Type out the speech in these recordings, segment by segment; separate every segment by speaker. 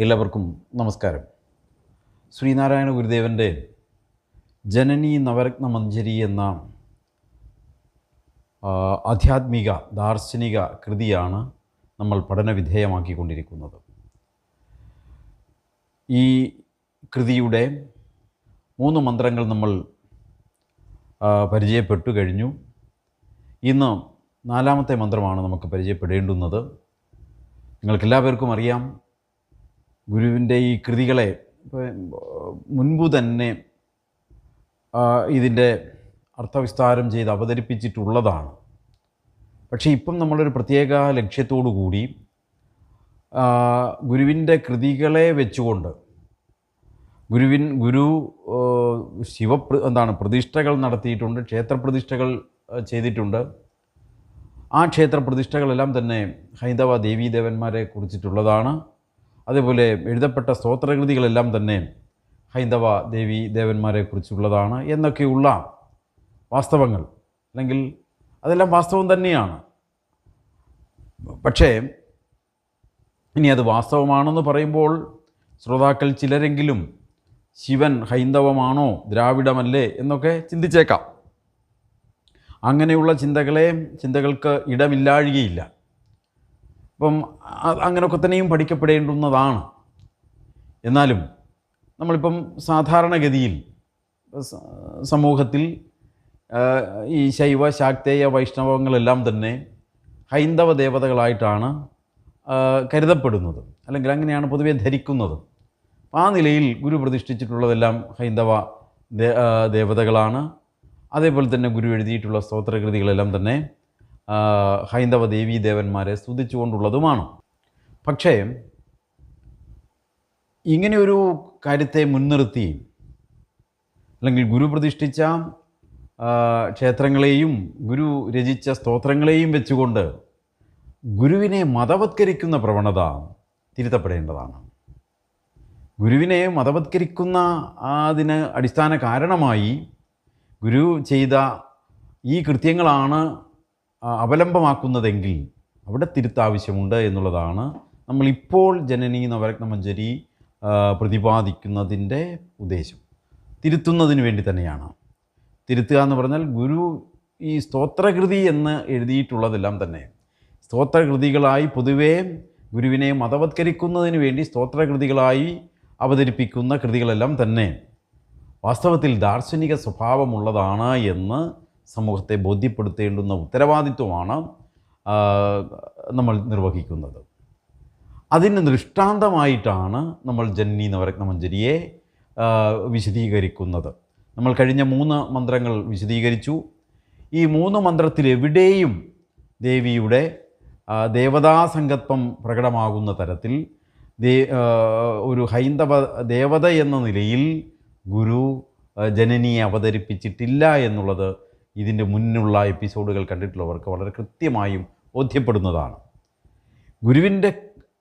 Speaker 1: എല്ലാവർക്കും നമസ്കാരം. ശ്രീനാരായണ ഗുരുദേവൻ്റെ ജനനി നവരത്ന മഞ്ജരി എന്ന ആധ്യാത്മിക ദാർശനിക കൃതിയാണ് നമ്മൾ പഠനവിധേയമാക്കിക്കൊണ്ടിരിക്കുന്നത്. ഈ കൃതിയുടെ 3 മന്ത്രങ്ങൾ നമ്മൾ പരിചയപ്പെട്ടു കഴിഞ്ഞു. ഇന്ന് 4ാമത്തെ മന്ത്രമാണ് നമുക്ക് പരിചയപ്പെടേണ്ടുന്നത്. നിങ്ങൾക്കെല്ലാവർക്കും അറിയാം, ഗുരുവിൻ്റെ ഈ കൃതികളെ മുൻപ് തന്നെ ഇതിൻ്റെ അർത്ഥവിസ്താരം ചെയ്ത് അവതരിപ്പിച്ചിട്ടുള്ളതാണ്. പക്ഷേ ഇപ്പം നമ്മളൊരു പ്രത്യേക ലക്ഷ്യത്തോടു കൂടി ഗുരുവിൻ്റെ കൃതികളെ വെച്ചുകൊണ്ട് ഗുരു പ്രതിഷ്ഠകൾ നടത്തിയിട്ടുണ്ട്, ക്ഷേത്രപ്രതിഷ്ഠകൾ ചെയ്തിട്ടുണ്ട്. ആ ക്ഷേത്രപ്രതിഷ്ഠകളെല്ലാം തന്നെ ഹൈന്ദവ ദേവീദേവന്മാരെ കുറിച്ചിട്ടുള്ളതാണ്. അതേപോലെ എഴുതപ്പെട്ട സ്തോത്രകൃതികളെല്ലാം തന്നെ ഹൈന്ദവ ദേവീദേവന്മാരെ കുറിച്ചുള്ളതാണ് എന്നൊക്കെയുള്ള വാസ്തവങ്ങൾ, അല്ലെങ്കിൽ അതെല്ലാം വാസ്തവം തന്നെയാണ്. പക്ഷേ ഇനി അത് വാസ്തവമാണെന്ന് പറയുമ്പോൾ ശ്രോതാക്കൾ ചിലരെങ്കിലും ശിവൻ ഹൈന്ദവമാണോ ദ്രാവിഡമല്ലേ എന്നൊക്കെ ചിന്തിച്ചേക്കാം. അങ്ങനെയുള്ള ചിന്തകൾക്ക് ഇടമില്ലാഴികയില്ല. അപ്പം അങ്ങനെയൊക്കെ തന്നെയും പഠിക്കപ്പെടേണ്ടുന്നതാണ്. എന്നാലും നമ്മളിപ്പം സാധാരണഗതിയിൽ സമൂഹത്തിൽ ഈ ശൈവ ശാക്തേയ വൈഷ്ണവങ്ങളെല്ലാം തന്നെ ഹൈന്ദവ ദേവതകളായിട്ടാണ് കരുതപ്പെടുന്നത്, അല്ലെങ്കിൽ അങ്ങനെയാണ് പൊതുവെ ധരിക്കുന്നത്. ആ നിലയിൽ ഗുരു പ്രതിഷ്ഠിച്ചിട്ടുള്ളതെല്ലാം ഹൈന്ദവ ദേവതകളാണ്. അതേപോലെ തന്നെ ഗുരു എഴുതിയിട്ടുള്ള സ്തോത്രകൃതികളെല്ലാം തന്നെ ഹൈന്ദവ ദേവീദേവന്മാരെ സ്തുതിച്ചുകൊണ്ടുള്ളതുമാണ്. പക്ഷേ ഇങ്ങനെയൊരു കാര്യത്തെ മുൻനിർത്തി, അല്ലെങ്കിൽ ഗുരു പ്രതിഷ്ഠിച്ച ക്ഷേത്രങ്ങളെയും ഗുരു രചിച്ച സ്തോത്രങ്ങളെയും വെച്ചുകൊണ്ട് ഗുരുവിനെ മതവത്കരിക്കുന്ന പ്രവണത തിരുത്തപ്പെടേണ്ടതാണ്. ഗുരുവിനെ മതവത്കരിക്കുന്ന അതിന് അടിസ്ഥാന കാരണമായി ഗുരു ചെയ്ത ഈ കൃത്യങ്ങളാണ് അവലംബമാക്കുന്നതെങ്കിൽ അവിടെ തിരുത്താവശ്യമുണ്ട് എന്നുള്ളതാണ് നമ്മളിപ്പോൾ ജനനി നവരത്ന മഞ്ജരി പ്രതിപാദിക്കുന്നതിൻ്റെ ഉദ്ദേശം. തിരുത്തുന്നതിന് വേണ്ടി തന്നെയാണ്. തിരുത്തുക എന്ന് പറഞ്ഞാൽ ഗുരു ഈ സ്തോത്രകൃതി എന്ന് എഴുതിയിട്ടുള്ളതെല്ലാം തന്നെ സ്തോത്രകൃതികളായി പൊതുവേ ഗുരുവിനെ മതവത്കരിക്കുന്നതിന് വേണ്ടി സ്തോത്രകൃതികളായി അവതരിപ്പിക്കുന്ന കൃതികളെല്ലാം തന്നെ വാസ്തവത്തിൽ ദാർശനിക സ്വഭാവമുള്ളതാണ് എന്ന് സമൂഹത്തെ ബോധ്യപ്പെടുത്തേണ്ടുന്ന ഉത്തരവാദിത്വമാണ് നമ്മൾ നിർവഹിക്കുന്നത്. അതിന് ദൃഷ്ടാന്തമായിട്ടാണ് നമ്മൾ ജനനി നവരത്ന മഞ്ജരിയെ വിശദീകരിക്കുന്നത്. നമ്മൾ കഴിഞ്ഞ 3 മന്ത്രങ്ങൾ വിശദീകരിച്ചു. ഈ 3 മന്ത്രത്തിലെവിടെയും ദേവിയുടെ ദേവതാസങ്കല്പം പ്രകടമാകുന്ന തരത്തിൽ ഒരു ഹൈന്ദവ ദേവത എന്ന നിലയിൽ ഗുരു ജനനിയെ അവതരിപ്പിച്ചിട്ടില്ല എന്നുള്ളത് ഇതിൻ്റെ മുന്നുള്ള എപ്പിസോഡുകൾ കണ്ടിട്ടുള്ളവർക്ക് വളരെ കൃത്യമായും ബോധ്യപ്പെടുന്നതാണ്. ഗുരുവിൻ്റെ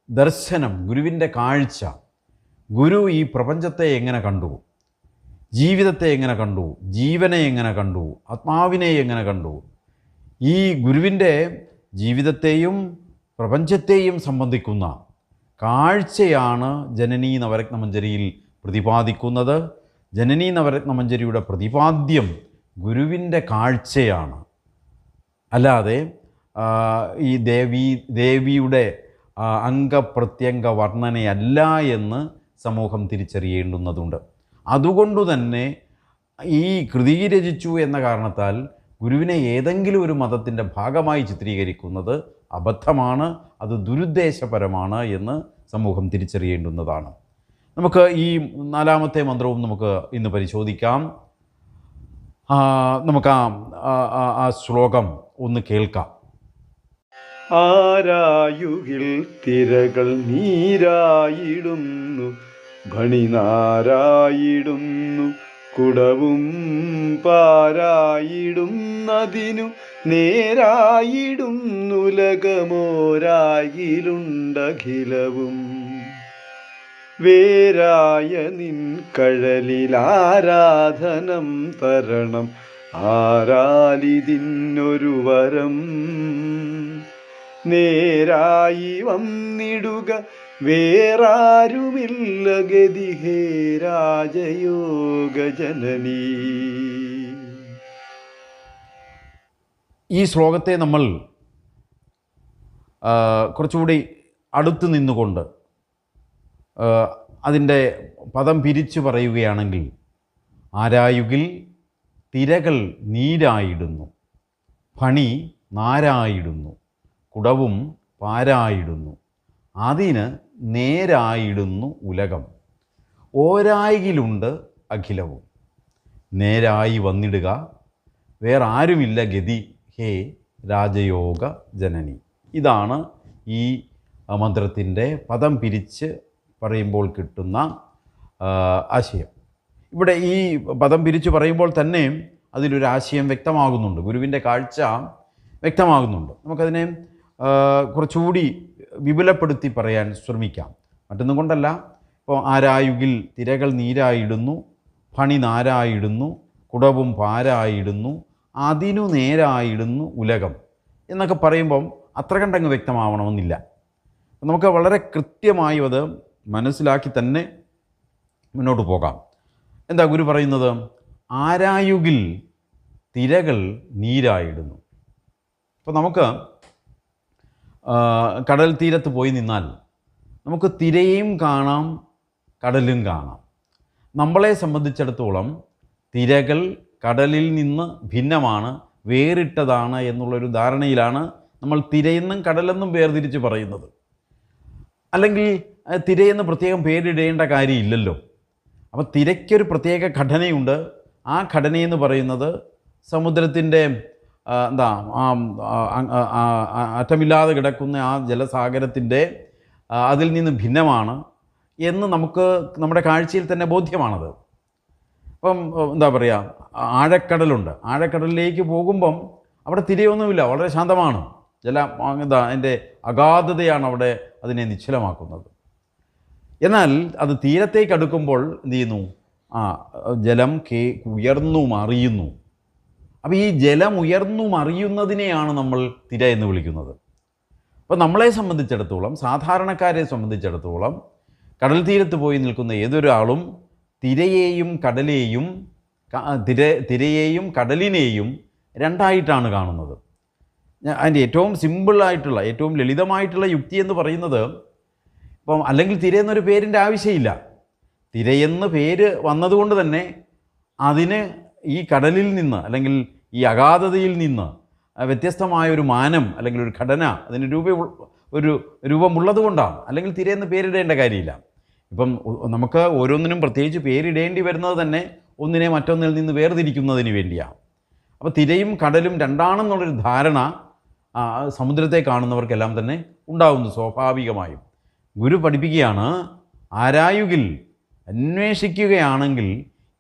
Speaker 1: ദർശനം, ഗുരുവിൻ്റെ കാഴ്ച, ഗുരു ഈ പ്രപഞ്ചത്തെ എങ്ങനെ കണ്ടു, ജീവിതത്തെ എങ്ങനെ കണ്ടു, ജീവനെ എങ്ങനെ കണ്ടു, ആത്മാവിനെ എങ്ങനെ കണ്ടു, ഈ ഗുരുവിൻ്റെ ജീവിതത്തെയും പ്രപഞ്ചത്തെയും സംബന്ധിക്കുന്ന കാഴ്ചയാണ് ജനനി നവരത്ന മഞ്ജരിയിൽ പ്രതിപാദിക്കുന്നത്. ജനനി നവരത്ന മഞ്ജരിയുടെ പ്രതിപാദ്യം ഗുരുവിൻ്റെ കാഴ്ചയാണ്, അല്ലാതെ ഈ ദേവിയുടെ അംഗപ്രത്യംഗ വർണ്ണനയല്ല എന്ന് സമൂഹം തിരിച്ചറിയേണ്ടുന്നതുണ്ട്. അതുകൊണ്ടു തന്നെ ഈ കൃതി രചിച്ചു എന്ന കാരണത്താൽ ഗുരുവിനെ ഏതെങ്കിലും ഒരു മതത്തിൻ്റെ ഭാഗമായി ചിത്രീകരിക്കുന്നത് അബദ്ധമാണ്, അത് ദുരുദ്ദേശപരമാണ് എന്ന് സമൂഹം തിരിച്ചറിയേണ്ടുന്നതാണ്. നമുക്ക് ഈ 4ാമത്തെ മന്ത്രവും നമുക്ക് ഇന്ന് പരിശോധിക്കാം. നമുക്ക് ആ ശ്ലോകം ഒന്ന് കേൾക്കാം.
Speaker 2: ആരായുകിൽ തിരകൾ നീരായിടുന്നു, ഭണിനാരായിടുന്നു, കുടവും പാരായിടുന്നതിനു നേരായിടുന്നുലകമോരായിലുണ്ടഖിലവും. വേരായ നിൻ കഴലിലാരാധനം തരണം, ആരാലിതിന്നൊരു വരം. നേരായി വന്നിടുക വേറാരുമില്ല ഗതി ഹേ രാജയോഗ ജനനീ.
Speaker 1: ഈ ശ്ലോകത്തെ നമ്മൾ കുറച്ചുകൂടി അടുത്ത് നിന്നുകൊണ്ട് അതിൻ്റെ പദം പിരിച്ചു പറയുകയാണെങ്കിൽ, ആരായുകിൽ തിരകൾ നീരായിടുന്നു, ഫണി നാരായിടുന്നു, കുടവും പാരായിടുന്നു, അതിന് നേരായിടുന്നു ഉലകം, ഓരായിലുണ്ട് അഖിലവും, നേരായി വന്നിടുക വേറാരുമില്ല ഗതി ഹേ രാജയോഗ ജനനി. ഇതാണ് ഈ മന്ത്രത്തിൻ്റെ പദം പിരിച്ച് പറയുമ്പോൾ കിട്ടുന്ന ആശയം. ഇവിടെ ഈ പദം പിരിച്ച് പറയുമ്പോൾ തന്നെ അതിലൊരാശയം വ്യക്തമാകുന്നുണ്ട്, ഗുരുവിൻ്റെ കാഴ്ച വ്യക്തമാകുന്നുണ്ട്. നമുക്കതിനെ കുറച്ചുകൂടി വിപുലപ്പെടുത്തി പറയാൻ ശ്രമിക്കാം. മറ്റൊന്നും കൊണ്ടല്ല, ഇപ്പോൾ ആരായുകിൽ തിരകൾ നീരായിടുന്നു, ഫണി നാരായിടുന്നു, കുടവും പാരായിടുന്നു, അതിനു നേരായിടുന്നു ഉലകം എന്നൊക്കെ പറയുമ്പം അത്ര കണ്ടങ്ങ് വ്യക്തമാവണമെന്നില്ല. നമുക്ക് വളരെ കൃത്യമായി അത് മനസ്സിലാക്കി തന്നെ മുന്നോട്ട് പോകാം. എന്താ ഗുരു പറയുന്നത്? ആരായുകിൽ തിരകൾ നീരായിടുന്നു. അപ്പോൾ നമുക്ക് കടൽ തീരത്ത് പോയി നിന്നാൽ നമുക്ക് തിരയും കാണാം, കടലും കാണാം. നമ്മളെ സംബന്ധിച്ചിടത്തോളം തിരകൾ കടലിൽ നിന്ന് ഭിന്നമാണ്, വേറിട്ടതാണ് എന്നുള്ളൊരു ധാരണയിലാണ് നമ്മൾ തിരയെന്നും കടലെന്നും വേർതിരിച്ച് പറയുന്നത്. അല്ലെങ്കിൽ തിരയെന്ന് പ്രത്യേകം പേരിടേണ്ട കാര്യമില്ലല്ലോ. അപ്പോൾ തിരയ്ക്കൊരു പ്രത്യേക ഘടനയുണ്ട്. ആ ഘടനയെന്ന് പറയുന്നത് സമുദ്രത്തിൻ്റെ അറ്റമില്ലാതെ കിടക്കുന്ന ആ ജലസാഗരത്തിൻ്റെ അതിൽ നിന്ന് ഭിന്നമാണ് എന്ന് നമുക്ക് നമ്മുടെ കാഴ്ചയിൽ തന്നെ ബോധ്യമാണത്. അപ്പം എന്താ പറയുക, ആഴക്കടലുണ്ട്. ആഴക്കടലിലേക്ക് പോകുമ്പം അവിടെ തിരയൊന്നുമില്ല, വളരെ ശാന്തമാണ്. അതിൻ്റെ അഗാധതയാണ് അവിടെ അതിനെ നിശ്ചലമാക്കുന്നത്. എന്നാൽ അത് തീരത്തേക്ക് അടുക്കുമ്പോൾ എന്ത് ചെയ്യുന്നു? ജലം ഉയർന്നു മറിയുന്നു. അപ്പോൾ ഈ ജലം ഉയർന്നു മറിയുന്നതിനെയാണ് നമ്മൾ തിര എന്ന് വിളിക്കുന്നത്. അപ്പോൾ നമ്മളെ സംബന്ധിച്ചിടത്തോളം, സാധാരണക്കാരെ സംബന്ധിച്ചിടത്തോളം, കടൽ തീരത്ത് പോയി നിൽക്കുന്ന ഏതൊരാളും തിരയെയും കടലിനെയും രണ്ടായിട്ടാണ് കാണുന്നത്. അതിൻ്റെ ഏറ്റവും സിമ്പിളായിട്ടുള്ള, ഏറ്റവും ലളിതമായിട്ടുള്ള യുക്തി എന്ന് പറയുന്നത്, ഇപ്പം അല്ലെങ്കിൽ തിരയെന്നൊരു പേരിൻ്റെ ആവശ്യമില്ല. തിരയെന്ന് പേര് വന്നതുകൊണ്ട് തന്നെ അതിന് ഈ കടലിൽ നിന്ന് അല്ലെങ്കിൽ ഈ അഗാധതയിൽ നിന്ന് വ്യത്യസ്തമായൊരു മാനം അല്ലെങ്കിൽ ഒരു ഘടന, അതിന് രൂപമുള്ളത് കൊണ്ടാണ്. അല്ലെങ്കിൽ തിരയെന്ന് പേരിടേണ്ട കാര്യമില്ല. ഇപ്പം നമുക്ക് ഓരോന്നിനും പ്രത്യേകിച്ച് പേരിടേണ്ടി വരുന്നത് തന്നെ ഒന്നിനെ മറ്റൊന്നിൽ നിന്ന് വേർതിരിക്കുന്നതിന് വേണ്ടിയാണ്. അപ്പോൾ തിരയും കടലും രണ്ടാണെന്നുള്ളൊരു ധാരണ സമുദ്രത്തെ കാണുന്നവർക്കെല്ലാം തന്നെ ഉണ്ടാകുന്നു സ്വാഭാവികമായും. ഗുരു പഠിപ്പിക്കുകയാണ്, ആരായുകിൽ അന്വേഷിക്കുകയാണെങ്കിൽ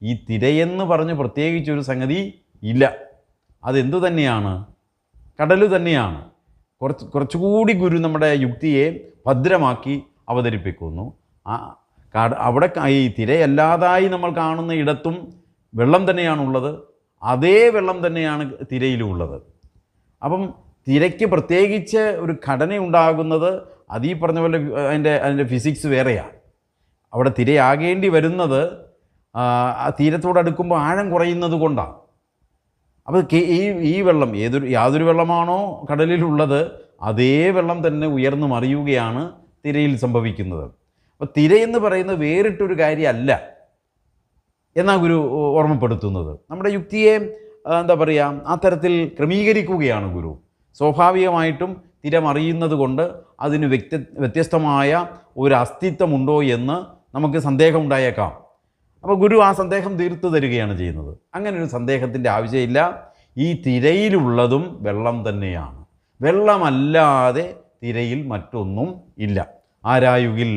Speaker 1: ഈ തിരയെന്ന് പറഞ്ഞ് പ്രത്യേകിച്ചൊരു സംഗതി ഇല്ല. അതെന്തു തന്നെയാണ്? കടൽ തന്നെയാണ്. കുറച്ചുകൂടി ഗുരു നമ്മുടെ യുക്തിയെ ഭദ്രമാക്കി അവതരിപ്പിക്കുന്നു. അവിടെ ഈ തിരയല്ലാതായി നമ്മൾ കാണുന്ന ഇടത്തും വെള്ളം തന്നെയാണുള്ളത്, അതേ വെള്ളം തന്നെയാണ് തിരയിലുമുള്ളത്. അപ്പം തിരയ്ക്ക് പ്രത്യേകിച്ച് ഒരു ഘടന ഉണ്ടാകുന്നത് അതീ പറഞ്ഞ പോലെ അതിൻ്റെ ഫിസിക്സ് വേറെയാണ്. അവിടെ തിരയാകേണ്ടി വരുന്നത് തീരത്തോടടുക്കുമ്പോൾ ആഴം കുറയുന്നത് കൊണ്ടാണ്. അപ്പോൾ ഈ വെള്ളം യാതൊരു വെള്ളമാണോ കടലിലുള്ളത്, അതേ വെള്ളം തന്നെ ഉയർന്നു മറിയുകയാണ് തിരയിൽ സംഭവിക്കുന്നത്. അപ്പോൾ തിരയെന്ന് പറയുന്നത് വേറിട്ടൊരു കാര്യമല്ല എന്നാണ് ഗുരു ഓർമ്മപ്പെടുത്തുന്നത്. നമ്മുടെ യുക്തിയെ എന്താ പറയുക, ആ തരത്തിൽ ക്രമീകരിക്കുകയാണ് ഗുരു. സ്വാഭാവികമായിട്ടും തിര മറിയുന്നത് കൊണ്ട് അതിന് വ്യത്യസ്തമായ ഒരു അസ്തിത്വമുണ്ടോ എന്ന് നമുക്ക് സന്ദേഹം ഉണ്ടായേക്കാം. അപ്പോൾ ഗുരു ആ സന്ദേഹം തീർത്തു തരികയാണ് ചെയ്യുന്നത്. അങ്ങനെ ഒരു സന്ദേഹത്തിൻ്റെ ആവശ്യമില്ല. ഈ തിരയിലുള്ളതും വെള്ളം തന്നെയാണ്. വെള്ളമല്ലാതെ തിരയിൽ മറ്റൊന്നും ഇല്ല. ആരായുകിൽ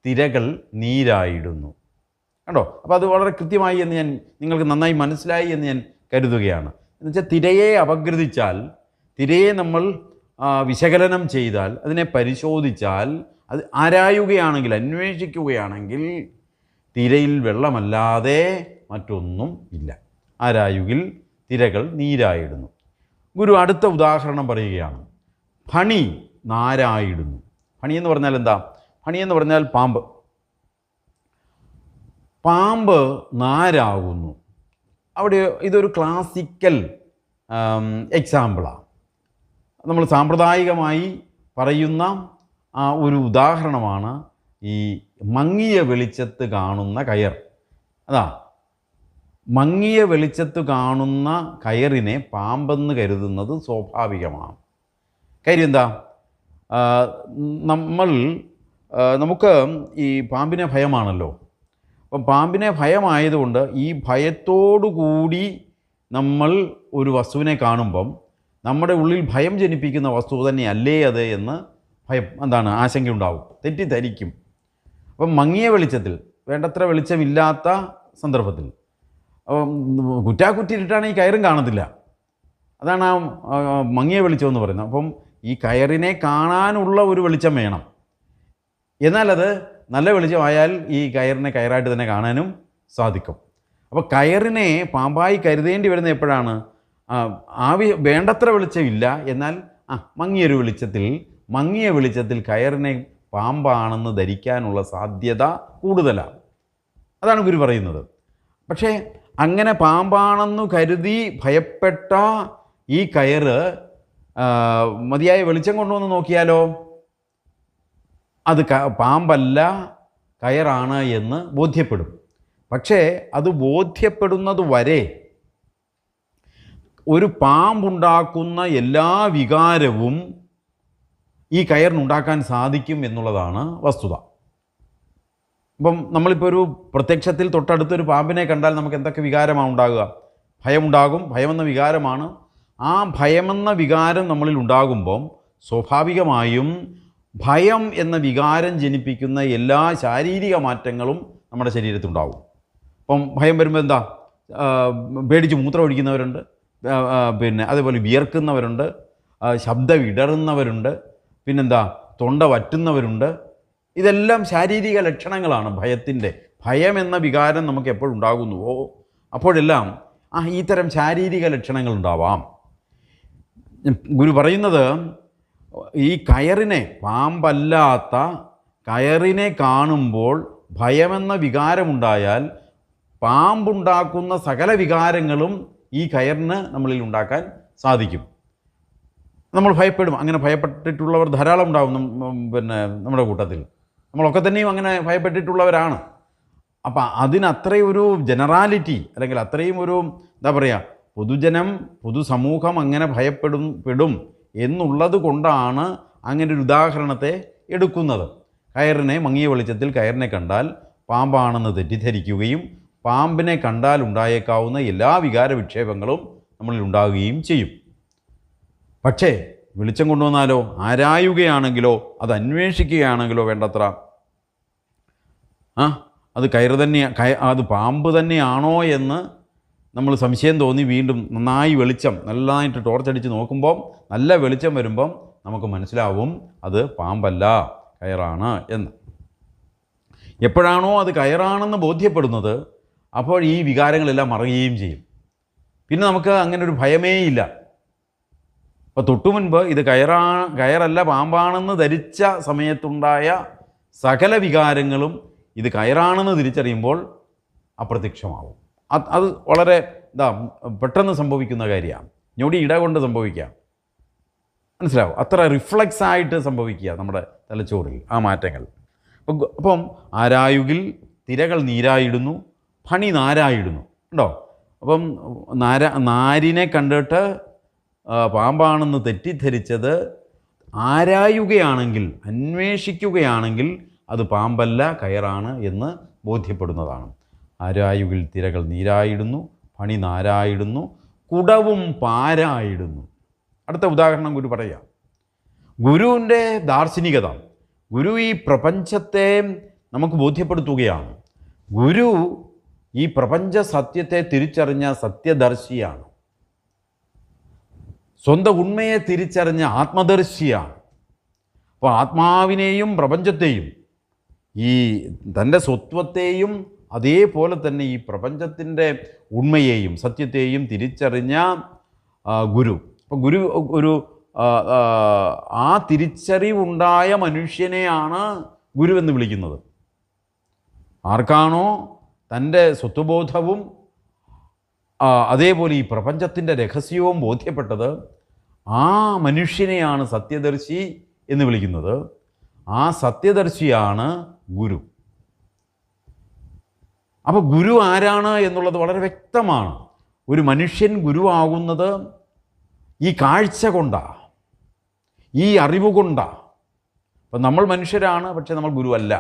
Speaker 1: തിരകൾ നീരായിടുന്നു. കണ്ടോ? അപ്പോൾ അത് വളരെ കൃത്യമായി എന്ന് നിങ്ങൾക്ക് നന്നായി മനസ്സിലായി എന്ന് ഞാൻ കരുതുകയാണ്. എന്നുവെച്ചാൽ തിരയെ അപഗ്രഥിച്ചാൽ, തിരയെ നമ്മൾ വിശകലനം ചെയ്താൽ, അതിനെ പരിശോധിച്ചാൽ, അത് ആരായുകയാണെങ്കിൽ, അന്വേഷിക്കുകയാണെങ്കിൽ തിരയിൽ വെള്ളമല്ലാതെ മറ്റൊന്നും ഇല്ല. ആരായുകിൽ തിരകൾ നീരായിടുന്നു. ഗുരു അടുത്ത ഉദാഹരണം പറയുകയാണ്. ഫണി നാരായിടുന്നു. ഫണി എന്ന് പറഞ്ഞാൽ എന്താ? ഫണി എന്ന് പറഞ്ഞാൽ പാമ്പ്. പാമ്പ് നാരാകുന്നു. അവിടെ ഇതൊരു ക്ലാസിക്കൽ എക്സാമ്പിളാണ്. നമ്മൾ സാമ്പ്രദായികമായി പറയുന്ന ഒരു ഉദാഹരണമാണ് ഈ മങ്ങിയ വെളിച്ചത്ത് കാണുന്ന കയർ. അതാ, മങ്ങിയ വെളിച്ചത്ത് കാണുന്ന കയറിനെ പാമ്പെന്ന് കരുതുന്നത് സ്വാഭാവികമാണ്. കാര്യം എന്താ? നമുക്ക് ഈ പാമ്പിനെ ഭയമാണല്ലോ. അപ്പം പാമ്പിനെ ഭയമായതുകൊണ്ട് ഈ ഭയത്തോടു കൂടി നമ്മൾ ഒരു വസ്തുവിനെ കാണുമ്പം നമ്മുടെ ഉള്ളിൽ ഭയം ജനിപ്പിക്കുന്ന വസ്തു തന്നെയല്ലേ അത് എന്ന് ആശങ്കയുണ്ടാവും, തെറ്റിദ്ധരിക്കും. അപ്പം മങ്ങിയ വെളിച്ചത്തിൽ, വേണ്ടത്ര വെളിച്ചമില്ലാത്ത സന്ദർഭത്തിൽ കുറ്റാക്കുറ്റിയിട്ടാണ് ഈ കയറും കാണത്തില്ല. അതാണ് മങ്ങിയ വെളിച്ചം എന്ന് പറയുന്നത്. അപ്പം ഈ കയറിനെ കാണാനുള്ള ഒരു വെളിച്ചം വേണം. എന്നാൽ അത് നല്ല വെളിച്ചമായാൽ ഈ കയറിനെ കയറായിട്ട് തന്നെ കാണാനും സാധിക്കും. അപ്പോൾ കയറിനെ പാമ്പായി കരുതേണ്ടി വരുന്ന എപ്പോഴാണ്? വേണ്ടത്ര വെളിച്ചമില്ല, എന്നാൽ മങ്ങിയ വെളിച്ചത്തിൽ കയറിനെ പാമ്പാണെന്ന് ധരിക്കാനുള്ള സാധ്യത കൂടുതലാണ്. അതാണ് ഗുരു പറയുന്നത്. പക്ഷേ അങ്ങനെ പാമ്പാണെന്നു കരുതി ഭയപ്പെട്ട ഈ കയറ് മതിയായ വെളിച്ചം കൊണ്ടുവന്ന് നോക്കിയാലോ അത് പാമ്പല്ല, കയറാണ് എന്ന് ബോധ്യപ്പെടും. പക്ഷേ അത് ബോധ്യപ്പെടുന്നത് വരെ ഒരു പാമ്പുണ്ടാക്കുന്ന എല്ലാ വികാരവും ഈ കയറിനുണ്ടാക്കാൻ സാധിക്കും എന്നുള്ളതാണ് വസ്തുത. ഇപ്പം നമ്മളിപ്പോൾ ഒരു പ്രത്യക്ഷത്തിൽ തൊട്ടടുത്തൊരു പാമ്പിനെ കണ്ടാൽ നമുക്ക് എന്തൊക്കെ വികാരമാണ് ഉണ്ടാകുക? ഭയമുണ്ടാകും. ഭയമെന്ന വികാരമാണ്. ആ ഭയമെന്ന വികാരം നമ്മളിൽ ഉണ്ടാകുമ്പം സ്വാഭാവികമായും ഭയം എന്ന വികാരം ജനിപ്പിക്കുന്ന എല്ലാ ശാരീരിക മാറ്റങ്ങളും നമ്മുടെ ശരീരത്തിലുണ്ടാകും. അപ്പം ഭയം വരുമ്പോൾ എന്താ? പേടിച്ച് മൂത്രം ഒഴിക്കുന്നവരുണ്ട്, അതേപോലെ വിയർക്കുന്നവരുണ്ട്, ശബ്ദം ഇടറുന്നവരുണ്ട്, പിന്നെന്താ തൊണ്ട വറ്റുന്നവരുണ്ട്. ഇതെല്ലാം ശാരീരിക ലക്ഷണങ്ങളാണ് ഭയത്തിൻ്റെ. ഭയം എന്ന വികാരം നമുക്ക് എപ്പോഴുണ്ടാകുന്നുവോ അപ്പോഴെല്ലാം ഇത്തരം ശാരീരിക ലക്ഷണങ്ങൾ ഉണ്ടാവാം. ഗുരു പറയുന്നത് ഈ കയറിനെ, പാമ്പല്ലാത്ത കയറിനെ കാണുമ്പോൾ ഭയമെന്ന വികാരമുണ്ടായാൽ പാമ്പുണ്ടാക്കുന്ന സകല വികാരങ്ങളും ഈ കയറിന് നമ്മളിൽ ഉണ്ടാക്കാൻ സാധിക്കും. നമ്മൾ ഭയപ്പെടും. അങ്ങനെ ഭയപ്പെട്ടിട്ടുള്ളവർ ധാരാളം ഉണ്ടാവും നമ്മുടെ കൂട്ടത്തിൽ. നമ്മളൊക്കെ തന്നെയും അങ്ങനെ ഭയപ്പെട്ടിട്ടുള്ളവരാണ്. അപ്പം അതിനത്രയും ഒരു ജനറാലിറ്റി, അല്ലെങ്കിൽ അത്രയും ഒരു പൊതുസമൂഹം അങ്ങനെ ഭയപ്പെടും എന്നുള്ളത് കൊണ്ടാണ് അങ്ങനെ ഒരു ഉദാഹരണത്തെ എടുക്കുന്നത്. മങ്ങിയ വെളിച്ചത്തിൽ കയറിനെ കണ്ടാൽ പാമ്പാണെന്ന് തെറ്റിദ്ധരിക്കുകയും പാമ്പിനെ കണ്ടാൽ ഉണ്ടായേക്കാവുന്ന എല്ലാ വികാര വിക്ഷേപങ്ങളും നമ്മളിൽ ഉണ്ടാകുകയും ചെയ്യും. പക്ഷേ വെളിച്ചം കൊണ്ടുവന്നാലോ, ആരായുകയാണെങ്കിലോ, അത് അന്വേഷിക്കുകയാണെങ്കിലോ വേണ്ടത്ര അത് അത് പാമ്പ് തന്നെയാണോ എന്ന് നമ്മൾ സംശയം തോന്നി വീണ്ടും നന്നായിട്ട് ടോർച്ചടിച്ച് നോക്കുമ്പോൾ നല്ല വെളിച്ചം വരുമ്പം നമുക്ക് മനസ്സിലാവും അത് പാമ്പല്ല, കയറാണ് എന്ന്. എപ്പോഴാണോ അത് കയറാണെന്ന് ബോധ്യപ്പെടുന്നത് അപ്പോൾ ഈ വികാരങ്ങളെല്ലാം മറയുകയും ചെയ്യും. പിന്നെ നമുക്ക് അങ്ങനെ ഒരു ഭയമേ ഇല്ല. അപ്പോൾ തൊട്ടുമുൻപ് ഇത് കയറല്ല പാമ്പാണെന്ന് ധരിച്ച സമയത്തുണ്ടായ സകല വികാരങ്ങളും ഇത് കയറാണെന്ന് തിരിച്ചറിയുമ്പോൾ അപ്രത്യക്ഷമാവും. അത് വളരെ പെട്ടെന്ന് സംഭവിക്കുന്ന കാര്യമാണ്. ഞൊടി ഇട കൊണ്ട് സംഭവിക്കാം. മനസ്സിലാവും? അത്ര റിഫ്ലക്സ് ആയിട്ട് സംഭവിക്കുക നമ്മുടെ തലച്ചോറിൽ ആ മാറ്റങ്ങൾ. അപ്പം ആരായുകിൽ തിരകൾ നീരായിടുന്നു, ഫണി നാരായിടുന്നു. ഉണ്ടോ? അപ്പം നാരിനെ കണ്ടിട്ട് പാമ്പാണെന്ന് തെറ്റിദ്ധരിച്ചത് ആരായുകയാണെങ്കിൽ, അന്വേഷിക്കുകയാണെങ്കിൽ അത് പാമ്പല്ല, കയറാണ് എന്ന് ബോധ്യപ്പെടുന്നതാണ്. ആരായുകിൽ തിരകൾ നീരായിടുന്നു, ഫണി നാരായിടുന്നു, കുടവും പാരായിടുന്നു. അടുത്ത ഉദാഹരണം ഗുരു പറയാം. ഗുരുവിൻ്റെ ദാർശനികത, ഗുരു ഈ പ്രപഞ്ചത്തെ നമുക്ക് ബോധ്യപ്പെടുത്തുകയാണ്. ഗുരു ഈ പ്രപഞ്ച സത്യത്തെ തിരിച്ചറിഞ്ഞ സത്യദർശിയാണ്. സ്വന്തം ഉണ്മയെ തിരിച്ചറിഞ്ഞ ആത്മദർശിയാണ്. അപ്പോൾ ആത്മാവിനെയും പ്രപഞ്ചത്തെയും ഈ തൻ്റെ സ്വത്വത്തെയും അതേപോലെ തന്നെ ഈ പ്രപഞ്ചത്തിൻ്റെ ഉണ്മയെയും സത്യത്തെയും തിരിച്ചറിഞ്ഞ ഗുരു. അപ്പോൾ ഗുരു ആ തിരിച്ചറിവുണ്ടായ മനുഷ്യനെയാണ് ഗുരുവെന്ന് വിളിക്കുന്നത്. ആർക്കാണോ തൻ്റെ സ്വത്വബോധവും അതേപോലെ ഈ പ്രപഞ്ചത്തിൻ്റെ രഹസ്യവും ബോധ്യപ്പെട്ടത്, ആ മനുഷ്യനെയാണ് സത്യദർശി എന്ന് വിളിക്കുന്നത്. ആ സത്യദർശിയാണ് ഗുരു. അപ്പോൾ ഗുരു ആരാണ് എന്നുള്ളത് വളരെ വ്യക്തമാണ്. ഒരു മനുഷ്യൻ ഗുരുവാകുന്നത് ഈ കാഴ്ച കൊണ്ടാണ്, ഈ അറിവ് കൊണ്ടാണ്. അപ്പം നമ്മൾ മനുഷ്യരാണ്, പക്ഷെ നമ്മൾ ഗുരുവല്ല.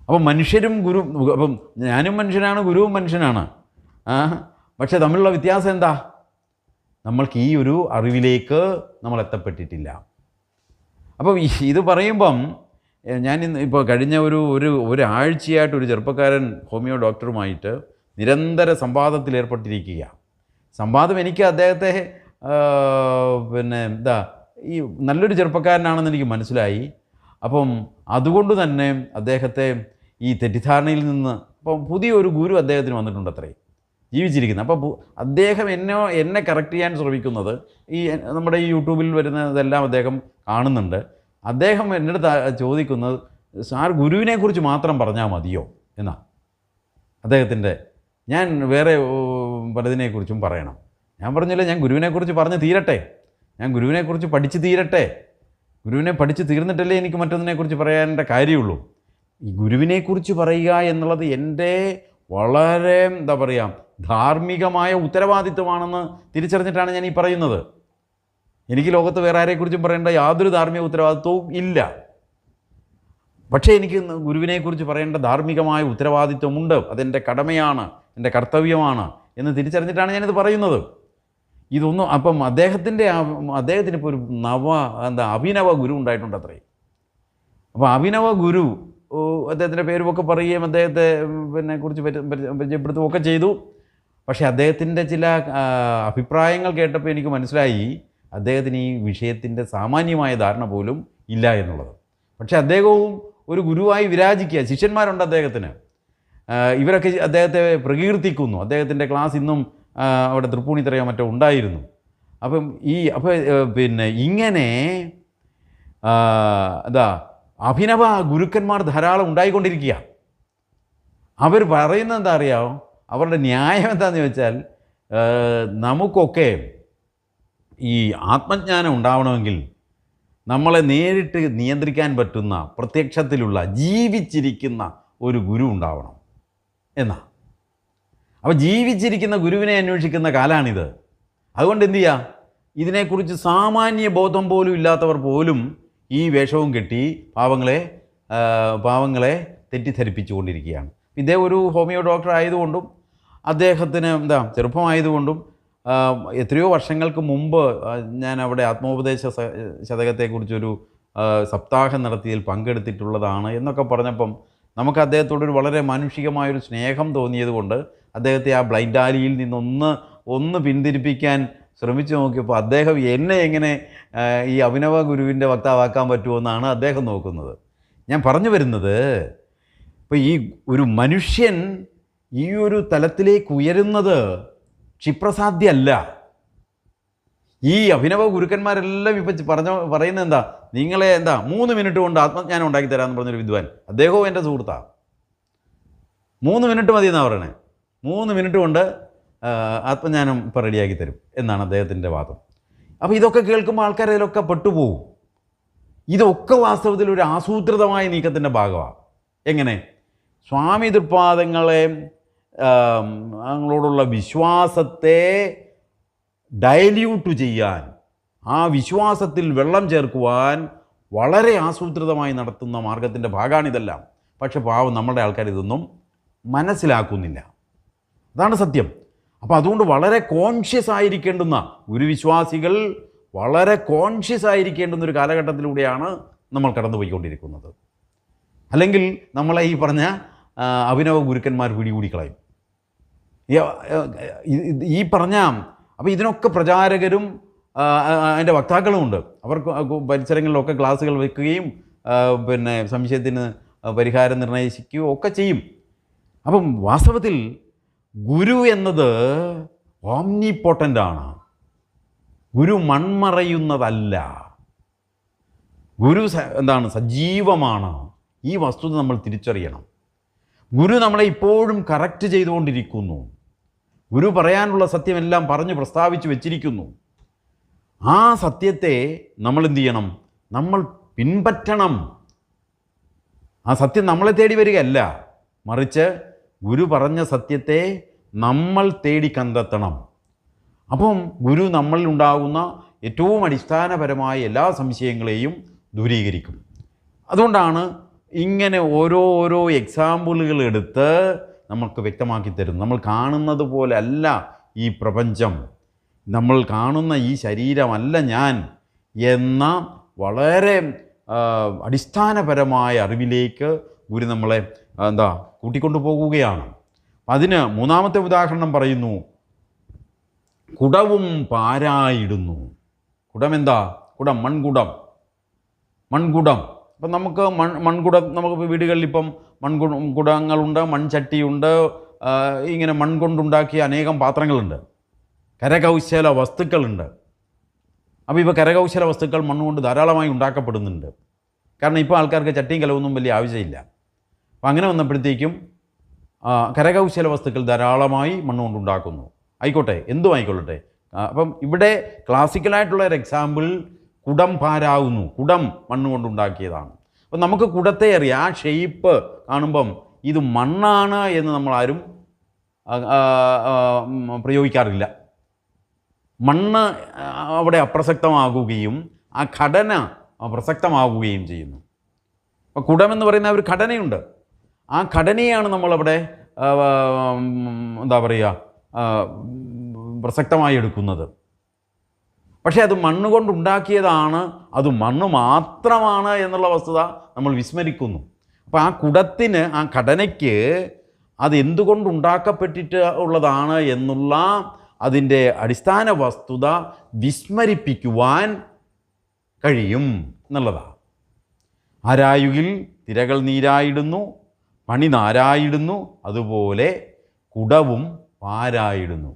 Speaker 1: അപ്പം മനുഷ്യരും ഗുരു, അപ്പം ഞാനും മനുഷ്യനാണ്, ഗുരുവും മനുഷ്യനാണ്. പക്ഷെ തമ്മിലുള്ള വ്യത്യാസം എന്താ? നമ്മൾക്ക് ഈ ഒരു അറിവിലേക്ക് നമ്മൾ എത്തപ്പെട്ടിട്ടില്ല. അപ്പം ഇത് പറയുമ്പം ഞാൻ ഇപ്പോൾ കഴിഞ്ഞ ഒരാഴ്ചയായിട്ട് ഒരു ചെറുപ്പക്കാരൻ ഹോമിയോ ഡോക്ടറുമായിട്ട് നിരന്തര സംവാദത്തിൽ ഏർപ്പെട്ടിരിക്കുക. സംവാദം എനിക്ക് അദ്ദേഹത്തെ ഈ നല്ലൊരു ചെറുപ്പക്കാരനാണെന്ന് എനിക്ക് മനസ്സിലായി. അപ്പം അതുകൊണ്ട് തന്നെ അദ്ദേഹത്തെ ഈ തെറ്റിദ്ധാരണയിൽ നിന്ന് അപ്പം പുതിയൊരു ഗുരു അദ്ദേഹത്തിന് വന്നിട്ടുണ്ട് അത്രേ, ജീവിച്ചിരിക്കുന്നത്. അപ്പോൾ അദ്ദേഹം എന്നെ കറക്റ്റ് ചെയ്യാൻ ശ്രമിക്കുന്നത്, ഈ നമ്മുടെ ഈ യൂട്യൂബിൽ വരുന്നതെല്ലാം അദ്ദേഹം കാണുന്നുണ്ട്. അദ്ദേഹം എൻ്റെ അടുത്ത് ചോദിക്കുന്നത്, സാർ ഗുരുവിനെക്കുറിച്ച് മാത്രം പറഞ്ഞാൽ മതിയോ എന്നാണ് അദ്ദേഹത്തിൻ്റെ. ഞാൻ വേറെ പലതിനെക്കുറിച്ചും പറയണം. ഞാൻ പറഞ്ഞില്ല, ഞാൻ ഗുരുവിനെക്കുറിച്ച് പറഞ്ഞ് തീരട്ടെ, ഞാൻ ഗുരുവിനെക്കുറിച്ച് പഠിച്ച് തീരട്ടെ. ഗുരുവിനെ പഠിച്ച് തീർന്നിട്ടല്ലേ എനിക്ക് മറ്റൊന്നിനെക്കുറിച്ച് പറയാനുള്ള കാര്യമുള്ളൂ. ഈ ഗുരുവിനെക്കുറിച്ച് പറയുക എന്നുള്ളത് എൻ്റെ വളരെ ധാർമ്മികമായ ഉത്തരവാദിത്വമാണെന്ന് തിരിച്ചറിഞ്ഞിട്ടാണ് ഞാൻ ഈ പറയുന്നത്. എനിക്ക് ലോകത്ത് വേറെ ആരെക്കുറിച്ചും പറയേണ്ട യാതൊരു ധാർമ്മിക ഉത്തരവാദിത്വവും ഇല്ല. പക്ഷേ എനിക്ക് ഗുരുവിനെക്കുറിച്ച് പറയേണ്ട ധാർമ്മികമായ ഉത്തരവാദിത്വമുണ്ട്. അതെൻ്റെ കടമയാണ്, എൻ്റെ കർത്തവ്യമാണ് എന്ന് തിരിച്ചറിഞ്ഞിട്ടാണ് ഞാനിത് പറയുന്നത്. ഇതൊന്നും അപ്പം അദ്ദേഹത്തിന് ഇപ്പോൾ ഒരു അഭിനവ ഗുരു ഉണ്ടായിട്ടുണ്ട് അത്രേ. അപ്പോൾ അഭിനവ ഗുരു അദ്ദേഹത്തിൻ്റെ പേരുമൊക്കെ പറയുകയും അദ്ദേഹത്തെ കുറിച്ച് പരിചയപ്പെടുത്തുകയൊക്കെ ചെയ്തു. പക്ഷേ അദ്ദേഹത്തിൻ്റെ ചില അഭിപ്രായങ്ങൾ കേട്ടപ്പോൾ എനിക്ക് മനസ്സിലായി അദ്ദേഹത്തിന് ഈ വിഷയത്തിൻ്റെ സാമാന്യമായ ധാരണ പോലും ഇല്ല എന്നുള്ളത്. പക്ഷേ അദ്ദേഹവും ഒരു ഗുരുവായി വിരാജിക്കുക. ശിഷ്യന്മാരുണ്ട് അദ്ദേഹത്തിന്. ഇവരൊക്കെ അദ്ദേഹത്തെ പ്രകീർത്തിക്കുന്നു. അദ്ദേഹത്തിൻ്റെ ക്ലാസ് ഇന്നും അവിടെ തൃപ്പൂണിത്തറയോ മറ്റോ ഉണ്ടായിരുന്നു. അപ്പം ഇങ്ങനെ അഭിനവ ഗുരുക്കന്മാർ ധാരാളം ഉണ്ടായിക്കൊണ്ടിരിക്കുക. അവർ പറയുന്നത് എന്താ അറിയാമോ? അവരുടെ ന്യായം എന്താണെന്ന് ചോദിച്ചാൽ, നമുക്കൊക്കെ ഈ ആത്മജ്ഞാനം ഉണ്ടാവണമെങ്കിൽ നമ്മളെ നേരിട്ട് നിയന്ത്രിക്കാൻ പറ്റുന്ന, പ്രത്യക്ഷത്തിലുള്ള, ജീവിച്ചിരിക്കുന്ന ഒരു ഗുരു ഉണ്ടാവണം എന്നാ. അപ്പോൾ ജീവിച്ചിരിക്കുന്ന ഗുരുവിനെ അന്വേഷിക്കുന്ന കാലമാണിത്. അതുകൊണ്ട് എന്തു ചെയ്യുക, ഇതിനെക്കുറിച്ച് സാമാന്യ ബോധം പോലും ഇല്ലാത്തവർ പോലും ഈ വേഷവും കെട്ടി പാവങ്ങളെ തെറ്റിദ്ധരിപ്പിച്ചുകൊണ്ടിരിക്കുകയാണ്. ഇദ്ദേഹം ഒരു ഹോമിയോ ഡോക്ടർ ആയതുകൊണ്ടും അദ്ദേഹത്തിന് ചെറുപ്പമായതുകൊണ്ടും എത്രയോ വർഷങ്ങൾക്ക് മുമ്പ് ഞാൻ അവിടെ ആത്മോപദേശ ശതകത്തെക്കുറിച്ചൊരു സപ്താഹം നടത്തിയതിൽ പങ്കെടുത്തിട്ടുള്ളതാണ് എന്നൊക്കെ പറഞ്ഞപ്പം നമുക്ക് അദ്ദേഹത്തോടൊരു വളരെ മാനുഷികമായൊരു സ്നേഹം തോന്നിയതുകൊണ്ട് അദ്ദേഹത്തെ ആ ബ്ലൈൻഡ് ആലിയിൽ നിന്നൊന്ന് പിന്തിരിപ്പിക്കാൻ ശ്രമിച്ചു നോക്കിയപ്പോൾ അദ്ദേഹം എന്നെ എങ്ങനെ ഈ അഭിനവ ഗുരുവിൻ്റെ വക്താവാക്കാൻ പറ്റുമെന്നാണ് അദ്ദേഹം നോക്കുന്നത്. ഞാൻ പറഞ്ഞു വരുന്നത്, ഇപ്പോൾ ഈ ഒരു മനുഷ്യൻ ഈ ഒരു തലത്തിലേക്ക് ഉയരുന്നത് ക്ഷിപ്രസാധ്യമല്ല. ഈ അഭിനവ ഗുരുക്കന്മാരെല്ലാം ഇപ്പം പറയുന്നത് എന്താ, നിങ്ങളെ 3 മിനിറ്റ് കൊണ്ട് ആത്മജ്ഞാനം ഉണ്ടാക്കി തരാമെന്ന് പറഞ്ഞൊരു വിദ്വാൻ, അദ്ദേഹവും എൻ്റെ സുഹൃത്താണ്. 3 മിനിറ്റ് മതി എന്നാണ് പറയണേ. 3 മിനിറ്റ് കൊണ്ട് ആത്മജ്ഞാനം ഇപ്പം റെഡിയാക്കി തരും എന്നാണ് അദ്ദേഹത്തിൻ്റെ വാദം. അപ്പോൾ ഇതൊക്കെ കേൾക്കുമ്പോൾ ആൾക്കാർ ഇതിലൊക്കെ പെട്ടുപോകും. ഇതൊക്കെ വാസ്തവത്തിൽ ഒരു ആസൂത്രിതമായ നീക്കത്തിൻ്റെ ഭാഗമാണ്. എങ്ങനെ? സ്വാമി തൃപ്പാദങ്ങളെ ങ്ങളോടുള്ള വിശ്വാസത്തെ ഡൈല്യൂട്ട് ചെയ്യാൻ, ആ വിശ്വാസത്തിൽ വെള്ളം ചേർക്കുവാൻ വളരെ ആസൂത്രിതമായി നടത്തുന്ന മാർഗത്തിൻ്റെ ഭാഗമാണിതെല്ലാം. പക്ഷെ പാവം നമ്മുടെ ആൾക്കാർ ഇതൊന്നും മനസ്സിലാക്കുന്നില്ല. അതാണ് സത്യം. അപ്പോൾ അതുകൊണ്ട് വളരെ കോൺഷ്യസ് ആയിരിക്കേണ്ടുന്ന ഗുരുവിശ്വാസികൾ വളരെ കോൺഷ്യസ് ആയിരിക്കേണ്ടുന്ന ഒരു കാലഘട്ടത്തിലൂടെയാണ് നമ്മൾ കടന്നുപോയിക്കൊണ്ടിരിക്കുന്നത്. അല്ലെങ്കിൽ നമ്മളെ ഈ പറഞ്ഞ അഭിനവ ഗുരുക്കന്മാർ പിടികൂടിക്കളയും. ഈ പറഞ്ഞ അപ്പോൾ ഇതിനൊക്കെ പ്രചാരകരും അതിൻ്റെ വക്താക്കളുമുണ്ട്. അവർക്ക് പരിസരങ്ങളിലൊക്കെ ക്ലാസ്സുകൾ വെക്കുകയും സംശയത്തിന് പരിഹാരം നിർണ്ണയിക്കുകയും ഒക്കെ ചെയ്യും. അപ്പം വാസ്തവത്തിൽ ഗുരു എന്നത് ഓംനിപോട്ടൻ്റാണ്. ഗുരു മൺമറയുന്നതല്ല. ഗുരു എന്താണ്? സജീവമാണ്. ഈ വസ്തുത നമ്മൾ തിരിച്ചറിയണം. ഗുരു നമ്മളെ ഇപ്പോഴും കറക്റ്റ് ചെയ്തുകൊണ്ടിരിക്കുന്നു. ഗുരു പറയാനുള്ള സത്യമെല്ലാം പറഞ്ഞ് പ്രസ്താവിച്ച് വെച്ചിരിക്കുന്നു. ആ സത്യത്തെ നമ്മൾ എന്ത് ചെയ്യണം? നമ്മൾ പിൻപറ്റണം. ആ സത്യം നമ്മളെ തേടി വരികയല്ല, മറിച്ച് ഗുരു പറഞ്ഞ സത്യത്തെ നമ്മൾ തേടി കണ്ടെത്തണം. അപ്പം ഗുരു നമ്മളിൽ ഉണ്ടാകുന്ന ഏറ്റവും അടിസ്ഥാനപരമായ എല്ലാ സംശയങ്ങളെയും ദൂരീകരിക്കും. അതുകൊണ്ടാണ് ഇങ്ങനെ ഓരോ എക്സാമ്പിളുകൾ എടുത്ത് നമുക്ക് വ്യക്തമാക്കി തരുന്നു. നമ്മൾ കാണുന്നത് പോലെ അല്ല ഈ പ്രപഞ്ചം, നമ്മൾ കാണുന്ന ഈ ശരീരമല്ല ഞാൻ എന്ന വളരെ അടിസ്ഥാനപരമായ അറിവിലേക്ക് ഗുരു നമ്മളെ കൂട്ടിക്കൊണ്ടു പോകുകയാണ്. അതിന് മൂന്നാമത്തെ ഉദാഹരണം പറയുന്നു, കുടവും പാരായിടുന്നു. കുടം എന്താ? കുടം, മൺകുടം. അപ്പം നമുക്ക് മൺകുടം, നമുക്ക് വീടുകളിൽ ഇപ്പം കുടങ്ങളുണ്ട്, മൺചട്ടിയുണ്ട്, ഇങ്ങനെ മൺ കൊണ്ടുണ്ടാക്കിയ അനേകം പാത്രങ്ങളുണ്ട്, കരകൗശല വസ്തുക്കളുണ്ട്. അപ്പോൾ ഇപ്പോൾ കരകൗശല വസ്തുക്കൾ മണ്ണുകൊണ്ട് ധാരാളമായി ഉണ്ടാക്കപ്പെടുന്നുണ്ട്. കാരണം ഇപ്പോൾ ആൾക്കാർക്ക് ചട്ടിയും കലവൊന്നും വലിയ ആവശ്യമില്ല. അപ്പം അങ്ങനെ വന്നപ്പോഴത്തേക്കും കരകൗശല വസ്തുക്കൾ ധാരാളമായി മണ്ണുകൊണ്ട് ഉണ്ടാക്കുന്നു. ആയിക്കോട്ടെ, എന്തും ആയിക്കൊള്ളട്ടെ. അപ്പം ഇവിടെ ക്ലാസിക്കലായിട്ടുള്ള ഒരു എക്സാമ്പിൾ കുടം പാരാകുന്നു. കുടം മണ്ണുകൊണ്ടുണ്ടാക്കിയതാണ്. അപ്പം നമുക്ക് കുടത്തെ അറിയാം. ആ ഷെയ്പ്പ് കാണുമ്പം ഇത് മണ്ണാണ് എന്ന് നമ്മളാരും പ്രയോഗിക്കാറില്ല. മണ്ണ് അവിടെ അപ്രസക്തമാകുകയും ആ ഘടന പ്രസക്തമാകുകയും ചെയ്യുന്നു. അപ്പോൾ കുടമെന്ന് പറയുന്ന ഒരു ഘടനയുണ്ട്. ആ ഘടനയാണ് നമ്മളവിടെ പ്രസക്തമായി എടുക്കുന്നത്. പക്ഷേ അത് മണ്ണ് കൊണ്ടുണ്ടാക്കിയതാണ്, അത് മണ്ണ് മാത്രമാണ് എന്നുള്ള വസ്തുത നമ്മൾ വിസ്മരിക്കുന്നു. അപ്പോൾ ആ കുടത്തിന്, ആ ഘടനയ്ക്ക് അത് എന്തുകൊണ്ടുണ്ടാക്കപ്പെട്ടിട്ട് ഉള്ളതാണ് എന്നുള്ള അതിൻ്റെ അടിസ്ഥാന വസ്തുത വിസ്മരിപ്പിക്കുവാൻ കഴിയും എന്നുള്ളതാണ്. ആരായുകിൽ തിരകൾ നീരായിടുന്നു, പണി നാരായിടുന്നു, അതുപോലെ കുടവും പാരായിടുന്നു.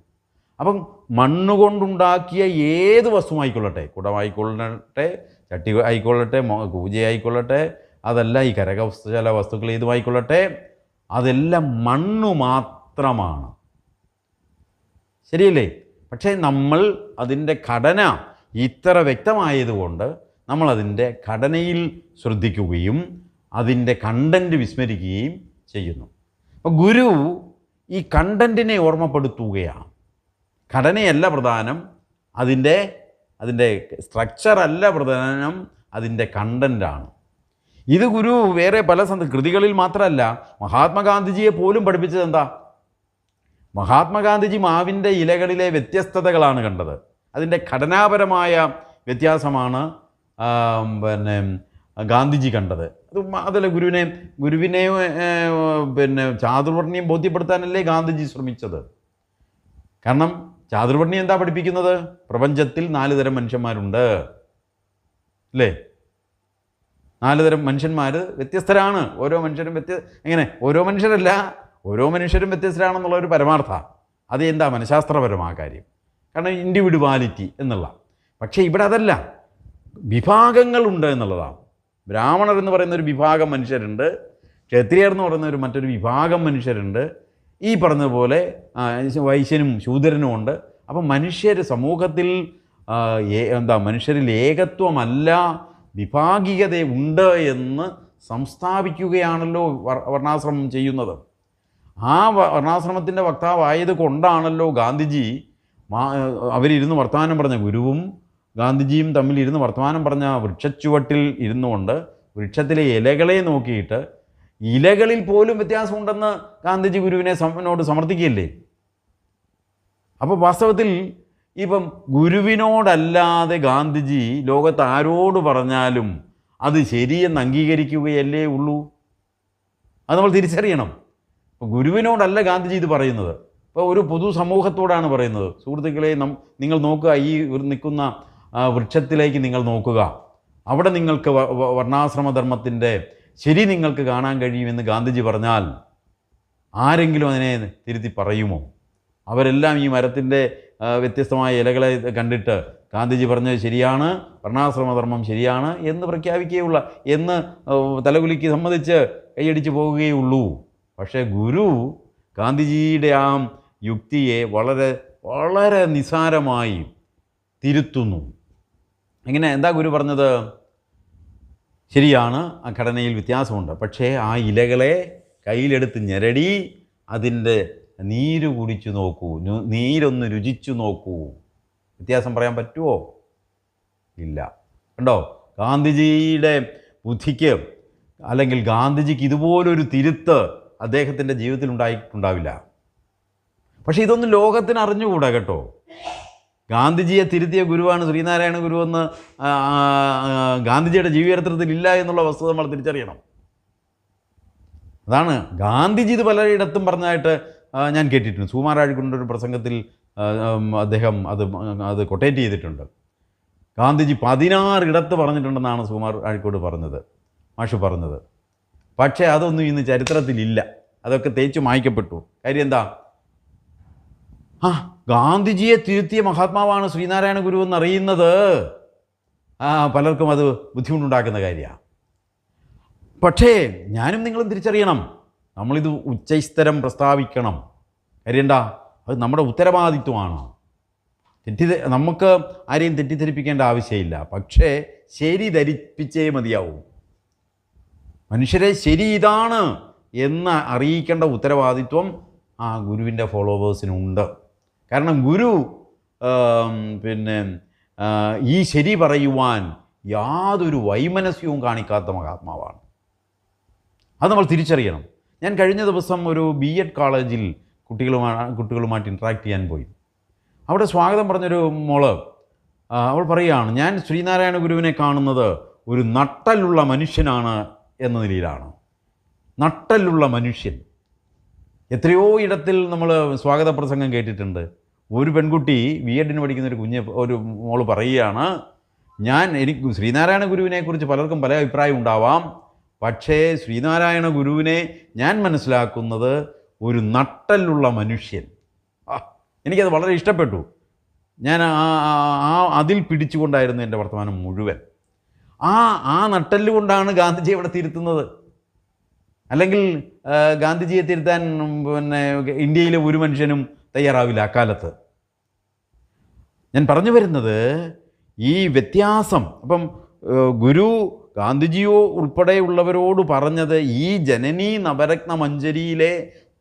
Speaker 1: അപ്പം മണ്ണുകൊണ്ടുണ്ടാക്കിയ ഏത് വസ്തുവായിക്കൊള്ളട്ടെ, കുടമായിക്കൊള്ളട്ടെ, ചട്ടി ആയിക്കൊള്ളട്ടെ, കൂജയായിക്കൊള്ളട്ടെ, അതല്ല ഈ കരകൗശല വസ്തുക്കൾ ഏതുമായിക്കൊള്ളട്ടെ, അതെല്ലാം മണ്ണു മാത്രമാണ്. ശരിയല്ലേ? പക്ഷേ നമ്മൾ അതിൻ്റെ ഘടന ഇത്ര വ്യക്തമായതുകൊണ്ട് നമ്മളതിൻ്റെ ഘടനയിൽ ശ്രദ്ധിക്കുകയും അതിൻ്റെ കണ്ടൻറ്റ് വിസ്മരിക്കുകയും ചെയ്യുന്നു. അപ്പോൾ ഗുരു ഈ കണ്ടൻറ്റിനെ ഓർമ്മപ്പെടുത്തുകയാണ്. ഘടനയല്ല പ്രധാനം, അതിൻ്റെ സ്ട്രക്ചറല്ല പ്രധാനം, അതിൻ്റെ കണ്ടൻ്റാണ്. ഇത് ഗുരു വേറെ പല കൃതികളിൽ മാത്രമല്ല, മഹാത്മാഗാന്ധിജിയെ പോലും പഠിപ്പിച്ചത് എന്താ? മഹാത്മാഗാന്ധിജി മാവിൻ്റെ ഇലകളിലെ വ്യത്യസ്തതകളാണ് കണ്ടത്. അതിൻ്റെ ഘടനാപരമായ വ്യത്യാസമാണ് ഗാന്ധിജി കണ്ടത്. അതല്ല ഗുരുവിനെ ചാതുർവർണ്ണ്യം ബോധ്യപ്പെടുത്താനല്ലേ ഗാന്ധിജി ശ്രമിച്ചത്. കാരണം ചാതുർവർണ്ണ്യം എന്താ പഠിപ്പിക്കുന്നത്? പ്രപഞ്ചത്തിൽ 4 തരം മനുഷ്യന്മാരുണ്ട്, അല്ലേ? 4 തരം മനുഷ്യന്മാർ വ്യത്യസ്തരാണ്. ഓരോ മനുഷ്യരും എങ്ങനെ? ഓരോ മനുഷ്യരല്ല, ഓരോ മനുഷ്യരും വ്യത്യസ്തരാണെന്നുള്ളൊരു പരമാർത്ഥ. അത് എന്താ? മനഃശാസ്ത്രപരമായ കാര്യം. കാരണം ഇൻഡിവിഡ്വാലിറ്റി എന്നുള്ള. പക്ഷേ ഇവിടെ അതല്ല, വിഭാഗങ്ങളുണ്ട് എന്നുള്ളതാണ്. ബ്രാഹ്മണർ എന്ന് പറയുന്ന ഒരു വിഭാഗം മനുഷ്യരുണ്ട്, ക്ഷത്രിയർ എന്ന് പറയുന്ന മറ്റൊരു വിഭാഗം മനുഷ്യരുണ്ട്, ഈ പറഞ്ഞതുപോലെ വൈശ്യനും ശൂദ്രനും ഉണ്ട്. അപ്പം സമൂഹത്തിൽ മനുഷ്യരിൽ ഏകത്വമല്ല, വിഭാഗികത ഉണ്ട് എന്ന് സംസ്ഥാപിക്കുകയാണല്ലോ വർണ്ണാശ്രമം ചെയ്യുന്നത്. ആ വർണ്ണാശ്രമത്തിൻ്റെ വക്താവായത് കൊണ്ടാണല്ലോ ഗാന്ധിജി അവരിരുന്ന് വർത്തമാനം പറഞ്ഞ ഗുരുവും ഗാന്ധിജിയും തമ്മിലിരുന്ന് വർത്തമാനം പറഞ്ഞ വൃക്ഷച്ചുവട്ടിൽ ഇരുന്നു കൊണ്ട് വൃക്ഷത്തിലെ ഇലകളെ നോക്കിയിട്ട് ഇലകളിൽ പോലും വ്യത്യാസമുണ്ടെന്ന് ഗാന്ധിജി ഗുരുവിനോട് സമർത്ഥിക്കുകയല്ലേ. അപ്പോൾ വാസ്തവത്തിൽ ഇപ്പം ഗുരുവിനോടല്ലാതെ ഗാന്ധിജി ലോകത്ത് ആരോട് പറഞ്ഞാലും അത് ശരിയെന്ന് അംഗീകരിക്കുകയല്ലേ ഉള്ളൂ. അത് നമ്മൾ തിരിച്ചറിയണം. ഇപ്പോൾ ഗുരുവിനോടല്ല ഗാന്ധിജി ഇത് പറയുന്നത്, ഇപ്പോൾ ഒരു പൊതുസമൂഹത്തോടാണ് പറയുന്നത്. സുഹൃത്തുക്കളെ, നിങ്ങൾ നോക്കുക, ഈ നിൽക്കുന്ന വൃക്ഷത്തിലേക്ക് നിങ്ങൾ നോക്കുക, അവിടെ നിങ്ങൾക്ക് വർണ്ണാശ്രമധർമ്മത്തിൻ്റെ ശരി നിങ്ങൾക്ക് കാണാൻ കഴിയുമെന്ന് ഗാന്ധിജി പറഞ്ഞാൽ ആരെങ്കിലും അതിനെ തിരുത്തി പറയുമോ? അവരെല്ലാം ഈ മരത്തിൻ്റെ വ്യത്യസ്തമായ ഇലകളെ കണ്ടിട്ട് ഗാന്ധിജി പറഞ്ഞത് ശരിയാണ്, വർണ്ണാശ്രമധർമ്മം ശരിയാണ് എന്ന് പ്രഖ്യാപിക്കുകയുള്ളൂ, എന്ന് തലകുലുക്കി സമ്മതിച്ച് കൈയടിച്ച് പോവുകയുള്ളൂ. പക്ഷേ ഗുരു ഗാന്ധിജിയുടെ ആ യുക്തിയെ വളരെ വളരെ നിസ്സാരമായി തിരുത്തുന്നു. എങ്ങനെ? എന്താ ഗുരു പറഞ്ഞത്? ശരിയാണ്, ആ ഘടനയിൽ വ്യത്യാസമുണ്ട്, പക്ഷേ ആ ഇലകളെ കയ്യിലെടുത്ത് ഞെരടി അതിൻ്റെ നീര് കുടിച്ചു നോക്കൂ, നീരൊന്ന് രുചിച്ചു നോക്കൂ. വ്യത്യാസം പറയാൻ പറ്റുമോ? ഇല്ല. കണ്ടോ, ഗാന്ധിജിയുടെ ബുദ്ധിക്ക് അല്ലെങ്കിൽ ഗാന്ധിജിക്ക് ഇതുപോലൊരു തിരുത്ത് അദ്ദേഹത്തിൻ്റെ ജീവിതത്തിൽ ഉണ്ടായിട്ടുണ്ടാവില്ല. പക്ഷേ ഇതൊന്നും ലോകത്തിന് അറിഞ്ഞുകൂടാ കേട്ടോ. ഗാന്ധിജിയെ തിരുത്തിയ ഗുരുവാണ് ശ്രീനാരായണ ഗുരുവെന്ന് ഗാന്ധിജിയുടെ ജീവചരിത്രത്തിൽ ഇല്ല എന്നുള്ള വസ്തുത നമ്മൾ തിരിച്ചറിയണം. അതാണ് ഗാന്ധിജി ഇത് പലയിടത്തും പറഞ്ഞതായിട്ട് ഞാൻ കേട്ടിട്ടുണ്ട്. സുകുമാർ അഴീക്കോടിൻ്റെ ഒരു പ്രസംഗത്തിൽ അദ്ദേഹം അത് കൊട്ടേറ്റ് ചെയ്തിട്ടുണ്ട്. ഗാന്ധിജി 16 ഇടത്ത് പറഞ്ഞിട്ടുണ്ടെന്നാണ് സുകുമാർ അഴീക്കോട് പറഞ്ഞത്, മാഷ് പറഞ്ഞത്. പക്ഷേ അതൊന്നും ഇന്ന് ചരിത്രത്തിലില്ല, അതൊക്കെ തേച്ചു മായ്ക്കപ്പെട്ടു. കാര്യം എന്താ? ഗാന്ധിജിയെ തിരുത്തിയ മഹാത്മാവാണ് ശ്രീനാരായണ ഗുരു എന്നറിയുന്നത് പലർക്കും അത് ബുദ്ധിമുട്ടുണ്ടാക്കുന്ന കാര്യമാണ്. പക്ഷേ ഞാനും നിങ്ങളും തിരിച്ചറിയണം, നമ്മളിത് ഉച്ചസ്ഥരം പ്രസ്താവിക്കണം. കാര്യം എന്താ? അത് നമ്മുടെ ഉത്തരവാദിത്വമാണ്. നമുക്ക് ആരെയും തെറ്റിദ്ധരിപ്പിക്കേണ്ട ആവശ്യമില്ല. പക്ഷേ ശരി ധരിപ്പിച്ചേ മതിയാവും. മനുഷ്യരെ ശരി ഇതാണ് എന്ന് അറിയിക്കേണ്ട ഉത്തരവാദിത്വം ആ ഗുരുവിൻ്റെ ഫോളോവേഴ്സിനുണ്ട്. കാരണം ഗുരു ഈ ശരി പറയുവാൻ യാതൊരു വൈമനസ്യവും കാണിക്കാത്ത മഹാത്മാവാണ്. അത് നമ്മൾ തിരിച്ചറിയണം. ഞാൻ കഴിഞ്ഞ ദിവസം ഒരു BEd കോളേജിൽ കുട്ടികളുമായിട്ട് ഇൻട്രാക്ട് ചെയ്യാൻ പോയി. അവിടെ സ്വാഗതം പറഞ്ഞൊരു മോള് അവൾ പറയുകയാണ്, ഞാൻ ശ്രീനാരായണ ഗുരുവിനെ കാണുന്നത് ഒരു നട്ടലുള്ള മനുഷ്യനാണ് എന്ന നിലയിലാണ്. നട്ടലുള്ള മനുഷ്യൻ. എത്രയോ ഇടത്തിൽ നമ്മൾ സ്വാഗത പ്രസംഗം കേട്ടിട്ടുണ്ട്. ഒരു പെൺകുട്ടി BEdന് പഠിക്കുന്ന ഒരു മോള് പറയുകയാണ്, എനിക്ക് ശ്രീനാരായണ ഗുരുവിനെക്കുറിച്ച് പലർക്കും പല അഭിപ്രായം ഉണ്ടാവാം, പക്ഷേ ശ്രീനാരായണ ഗുരുവിനെ ഞാൻ മനസ്സിലാക്കുന്നത് ഒരു നട്ടലുള്ള മനുഷ്യൻ. എനിക്കത് വളരെ ഇഷ്ടപ്പെട്ടു. ഞാൻ അതിൽ പിടിച്ചുകൊണ്ടായിരുന്നു എൻ്റെ വർത്തമാനം മുഴുവൻ. ആ നട്ടല്ലുകൊണ്ടാണ് ഗാന്ധിജി അവിടെ തിരുത്തുന്നത്. അല്ലെങ്കിൽ ഗാന്ധിജിയെ തിരുത്താൻ ഇന്ത്യയിലെ ഒരു മനുഷ്യനും തയ്യാറാവില്ല അക്കാലത്ത്. ഞാൻ പറഞ്ഞു വരുന്നത് ഈ വ്യത്യാസം. അപ്പം ഗുരു ഗാന്ധിജിയോ ഉൾപ്പെടെയുള്ളവരോട് പറഞ്ഞത് ഈ ജനനീ നവരത്ന മഞ്ജരിയിലെ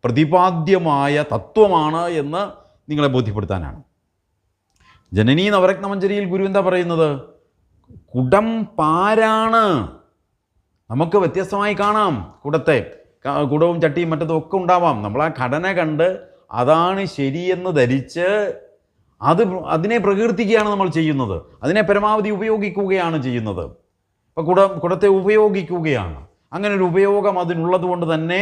Speaker 1: പ്രതിപാദ്യമായ തത്വമാണ് എന്ന് നിങ്ങളെ ബോധ്യപ്പെടുത്താനാണ്. ജനനീ നവരത്ന മഞ്ജരിയിൽ ഗുരു എന്താ പറയുന്നത്? കുടം പാരാണ്. നമുക്ക് വ്യത്യസ്തമായി കാണാം കുടത്തെ. കുടവും ചട്ടിയും മറ്റതും ഒക്കെ ഉണ്ടാവാം. നമ്മൾ ആ ഘടന കണ്ട് അതാണ് ശരിയെന്ന് ധരിച്ച് അതിനെ പ്രകീർത്തിക്കുകയാണ് നമ്മൾ ചെയ്യുന്നത്. അതിനെ പരമാവധി ഉപയോഗിക്കുകയാണ് ചെയ്യുന്നത്. ഇപ്പോൾ കുടത്തെ ഉപയോഗിക്കുകയാണ്. അങ്ങനെ ഒരു ഉപയോഗം അതിനുള്ളത് കൊണ്ട് തന്നെ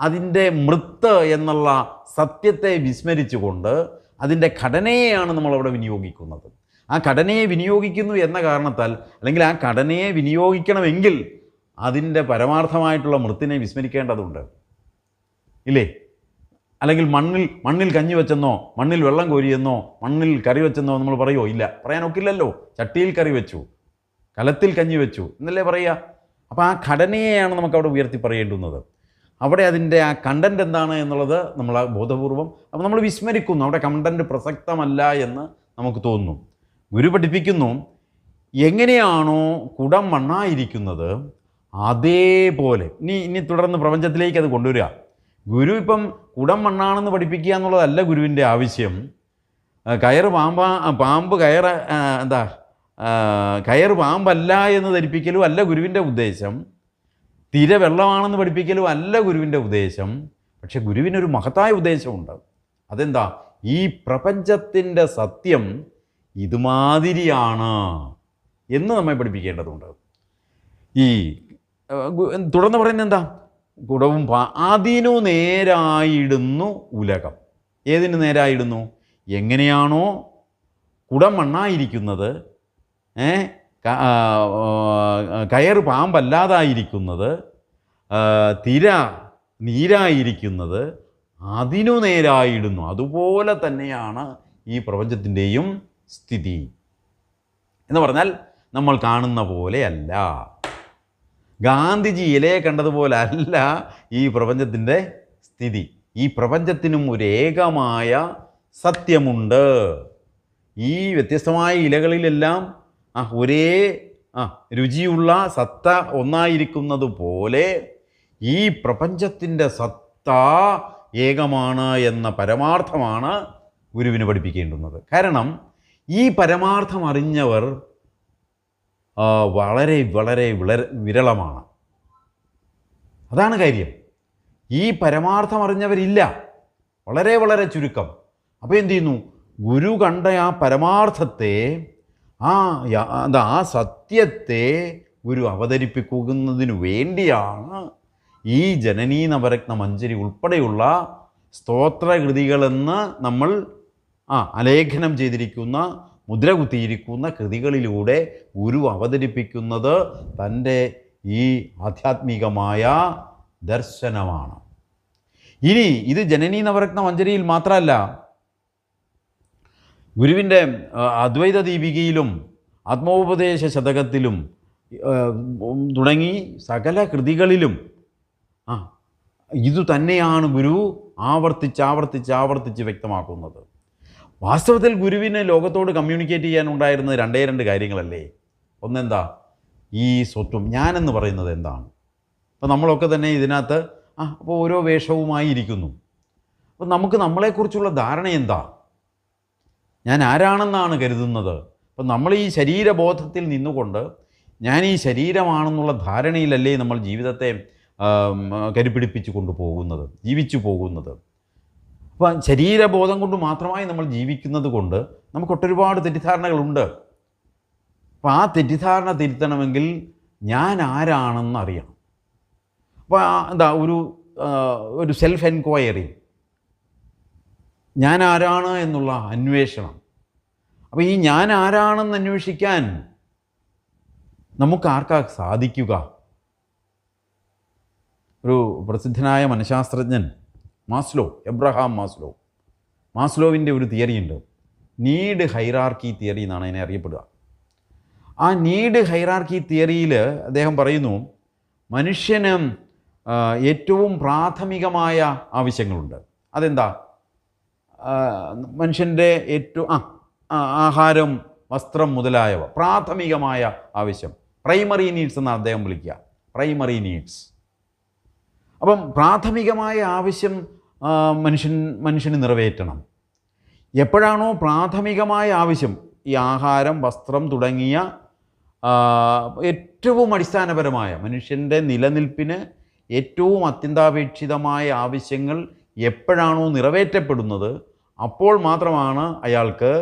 Speaker 1: അതിൻ്റെ മൃത്ത് എന്നുള്ള സത്യത്തെ വിസ്മരിച്ചുകൊണ്ട് അതിൻ്റെ ഘടനയെയാണ് നമ്മളവിടെ വിനിയോഗിക്കുന്നത്. ആ ഘടനയെ വിനിയോഗിക്കുന്നു എന്ന കാരണത്താൽ, അല്ലെങ്കിൽ ആ ഘടനയെ വിനിയോഗിക്കണമെങ്കിൽ അതിൻ്റെ പരമാർത്ഥമായിട്ടുള്ള മൃത്തിനെ വിസ്മരിക്കേണ്ടതുണ്ട്, ഇല്ലേ? അല്ലെങ്കിൽ മണ്ണിൽ കഞ്ഞി വെച്ചെന്നോ, മണ്ണിൽ വെള്ളം കോരിയെന്നോ, മണ്ണിൽ കറി വെച്ചെന്നോ നമ്മൾ പറയുമോ? ഇല്ല, പറയാനൊക്കില്ലല്ലോ. ചട്ടിയിൽ കറി വെച്ചു, കലത്തിൽ കഞ്ഞി വെച്ചു എന്നല്ലേ പറയുക. അപ്പോൾ ആ ഘടനയെയാണ് നമുക്കവിടെ ഉയർത്തി പറയേണ്ടുന്നത്. അവിടെ അതിൻ്റെ ആ കണ്ടൻറ്റ് എന്താണ് എന്നുള്ളത് നമ്മൾ ബോധപൂർവം അപ്പോൾ നമ്മൾ വിസ്മരിക്കുന്നു. അവിടെ കണ്ടൻറ്റ് പ്രസക്തമല്ല എന്ന് നമുക്ക് തോന്നുന്നു. ഗുരു പഠിപ്പിക്കുന്നു, എങ്ങനെയാണോ കുടം മണ്ണായിരിക്കുന്നത് അതേപോലെ ഇനി തുടർന്ന് പ്രപഞ്ചത്തിലേക്ക് അത് കൊണ്ടുവരിക. ഗുരു ഇപ്പം കുടം മണ്ണാണെന്ന് പഠിപ്പിക്കുക എന്നുള്ളതല്ല ഗുരുവിൻ്റെ ആവശ്യം. കയറ് പാമ്പല്ല എന്ന് ധരിപ്പിക്കലും അല്ല ഗുരുവിൻ്റെ ഉദ്ദേശം. തിര വെള്ളമാണെന്ന് പഠിപ്പിക്കലും അല്ല ഗുരുവിൻ്റെ ഉദ്ദേശം. പക്ഷെ ഗുരുവിനൊരു മഹത്തായ ഉദ്ദേശമുണ്ട്. അതെന്താ? ഈ പ്രപഞ്ചത്തിൻ്റെ സത്യം ഇതുമാതിരിയാണ് എന്ന് നമ്മെ പഠിപ്പിക്കേണ്ടതുണ്ട്. ഈ തുടർന്ന് പറയുന്നത് എന്താ? കുടവും അതിനു നേരായിടുന്നു ഉലകം. ഏതിനു നേരായിടുന്നു? എങ്ങനെയാണോ കുടം മണ്ണായിരിക്കുന്നത്, കയറ് പാമ്പല്ലാതായിരിക്കുന്നത്, തിര നീരായിരിക്കുന്നത്, അതിനു നേരായിടുന്നു. അതുപോലെ തന്നെയാണ് ഈ പ്രപഞ്ചത്തിൻ്റെയും സ്ഥിതി. എന്ന് പറഞ്ഞാൽ നമ്മൾ കാണുന്ന പോലെയല്ല, ഗാന്ധിജി ഇലയെ കണ്ടതുപോലെ അല്ല ഈ പ്രപഞ്ചത്തിൻ്റെ സ്ഥിതി. ഈ പ്രപഞ്ചത്തിനും ഒരു ഏകമായ സത്യമുണ്ട്. ഈ വ്യത്യസ്തമായ ഇലകളിലെല്ലാം ഒരേ രുചിയുള്ള സത്ത ഒന്നായിരിക്കുന്നത് പോലെ ഈ പ്രപഞ്ചത്തിൻ്റെ സത്ത ഏകമാണ് എന്ന പരമാർത്ഥമാണ് ഗുരുവിന് പഠിപ്പിക്കേണ്ടുന്നത്. കാരണം ഈ പരമാർത്ഥം അറിഞ്ഞവർ വളരെ വളരെ വിരളമാണ്. അതാണ് കാര്യം. ഈ പരമാർത്ഥം അറിഞ്ഞവരില്ല, വളരെ വളരെ ചുരുക്കം. അപ്പോൾ എന്ത് ചെയ്യുന്നു? ഗുരു കണ്ട ആ പരമാർത്ഥത്തെ, ആ സത്യത്തെ ഗുരു അവതരിപ്പിക്കുന്നതിനു വേണ്ടിയാണ് ഈ ജനനീ നവരത്ന മഞ്ജരി ഉൾപ്പെടെയുള്ള സ്തോത്രകൃതികളെന്ന് നമ്മൾ ആലേഖനം ചെയ്തിരിക്കുന്ന, മുദ്ര കുത്തിയിരിക്കുന്ന കൃതികളിലൂടെ ഗുരു അവതരിപ്പിക്കുന്നത് തൻ്റെ ഈ ആധ്യാത്മികമായ ദർശനമാണ്. ഇനി ഇത് ജനനീ നവരത്ന മഞ്ജരിയിൽ മാത്രമല്ല, ഗുരുവിൻ്റെ അദ്വൈത ദീപികയിലും ആത്മോപദേശ ശതകത്തിലും തുടങ്ങി സകല കൃതികളിലും ഇതുതന്നെയാണ് ഗുരു ആവർത്തിച്ച് വ്യക്തമാക്കുന്നത്. വാസ്തവത്തിൽ ഗുരുവിന് ലോകത്തോട് കമ്മ്യൂണിക്കേറ്റ് ചെയ്യാനുണ്ടായിരുന്നത് രണ്ട് കാര്യങ്ങളല്ലേ? ഒന്നെന്താ? ഈ സ്വത്വം, ഞാനെന്ന് പറയുന്നത് എന്താണ്? അപ്പോൾ നമ്മളൊക്കെ തന്നെ ഇതിനകത്ത് അപ്പോൾ ഓരോ വേഷവുമായി ഇരിക്കുന്നു. അപ്പോൾ നമുക്ക് നമ്മളെക്കുറിച്ചുള്ള ധാരണ എന്താ? ഞാൻ ആരാണെന്നാണ് കരുതുന്നത്. അപ്പം നമ്മൾ ഈ ശരീരബോധത്തിൽ നിന്നുകൊണ്ട് ഞാൻ ഈ ശരീരമാണെന്നുള്ള ധാരണയിലല്ലേ നമ്മൾ ജീവിതത്തെ കരുപിടിപ്പിച്ച് കൊണ്ടുപോകുന്നത്, ജീവിച്ചു പോകുന്നത്. അപ്പം ശരീരബോധം കൊണ്ട് മാത്രമായി നമ്മൾ ജീവിക്കുന്നത് കൊണ്ട് നമുക്കൊട്ടൊരുപാട് തെറ്റിദ്ധാരണകളുണ്ട്. അപ്പോൾ ആ തെറ്റിദ്ധാരണ തിരുത്തണമെങ്കിൽ ഞാൻ ആരാണെന്ന് അറിയണം. അപ്പോൾ എന്താ ഒരു സെൽഫ് എൻക്വയറി, ഞാൻ ആരാണ് എന്നുള്ള അന്വേഷണം. അപ്പോൾ ഈ ഞാൻ ആരാണെന്ന് അന്വേഷിക്കാൻ നമുക്ക് ആർക്കാ സാധിക്കുക? ഒരു പ്രസിദ്ധനായ മനഃശാസ്ത്രജ്ഞൻ എബ്രഹാം മാസ്ലോവിൻ്റെ ഒരു തിയറിയുണ്ട്. നീഡ് ഹൈറാർക്കി തിയറി എന്നാണ് അതിനെ അറിയപ്പെടുക. ആ നീഡ് ഹൈറാർക്കി തിയറിയിൽ അദ്ദേഹം പറയുന്നു, മനുഷ്യന് ഏറ്റവും പ്രാഥമികമായ ആവശ്യങ്ങളുണ്ട്. അതെന്താ? മനുഷ്യൻ്റെ ഏറ്റവും ആഹാരം, വസ്ത്രം മുതലായവ പ്രാഥമികമായ ആവശ്യം, പ്രൈമറി നീഡ്സ് എന്നാണ് അദ്ദേഹം വിളിക്കുക, പ്രൈമറി നീഡ്സ്. അപ്പം പ്രാഥമികമായ ആവശ്യം മനുഷ്യന് നിറവേറ്റണം. എപ്പോഴാണോ പ്രാഥമികമായ ആവശ്യം, ഈ ആഹാരം, വസ്ത്രം തുടങ്ങിയ ഏറ്റവും അടിസ്ഥാനപരമായ മനുഷ്യൻ്റെ നിലനിൽപ്പിന് ഏറ്റവും അത്യന്താപേക്ഷിതമായ ആവശ്യങ്ങൾ എപ്പോഴാണോ നിറവേറ്റപ്പെടുന്നത്, അപ്പോൾ മാത്രമാണ് അയാൾക്ക്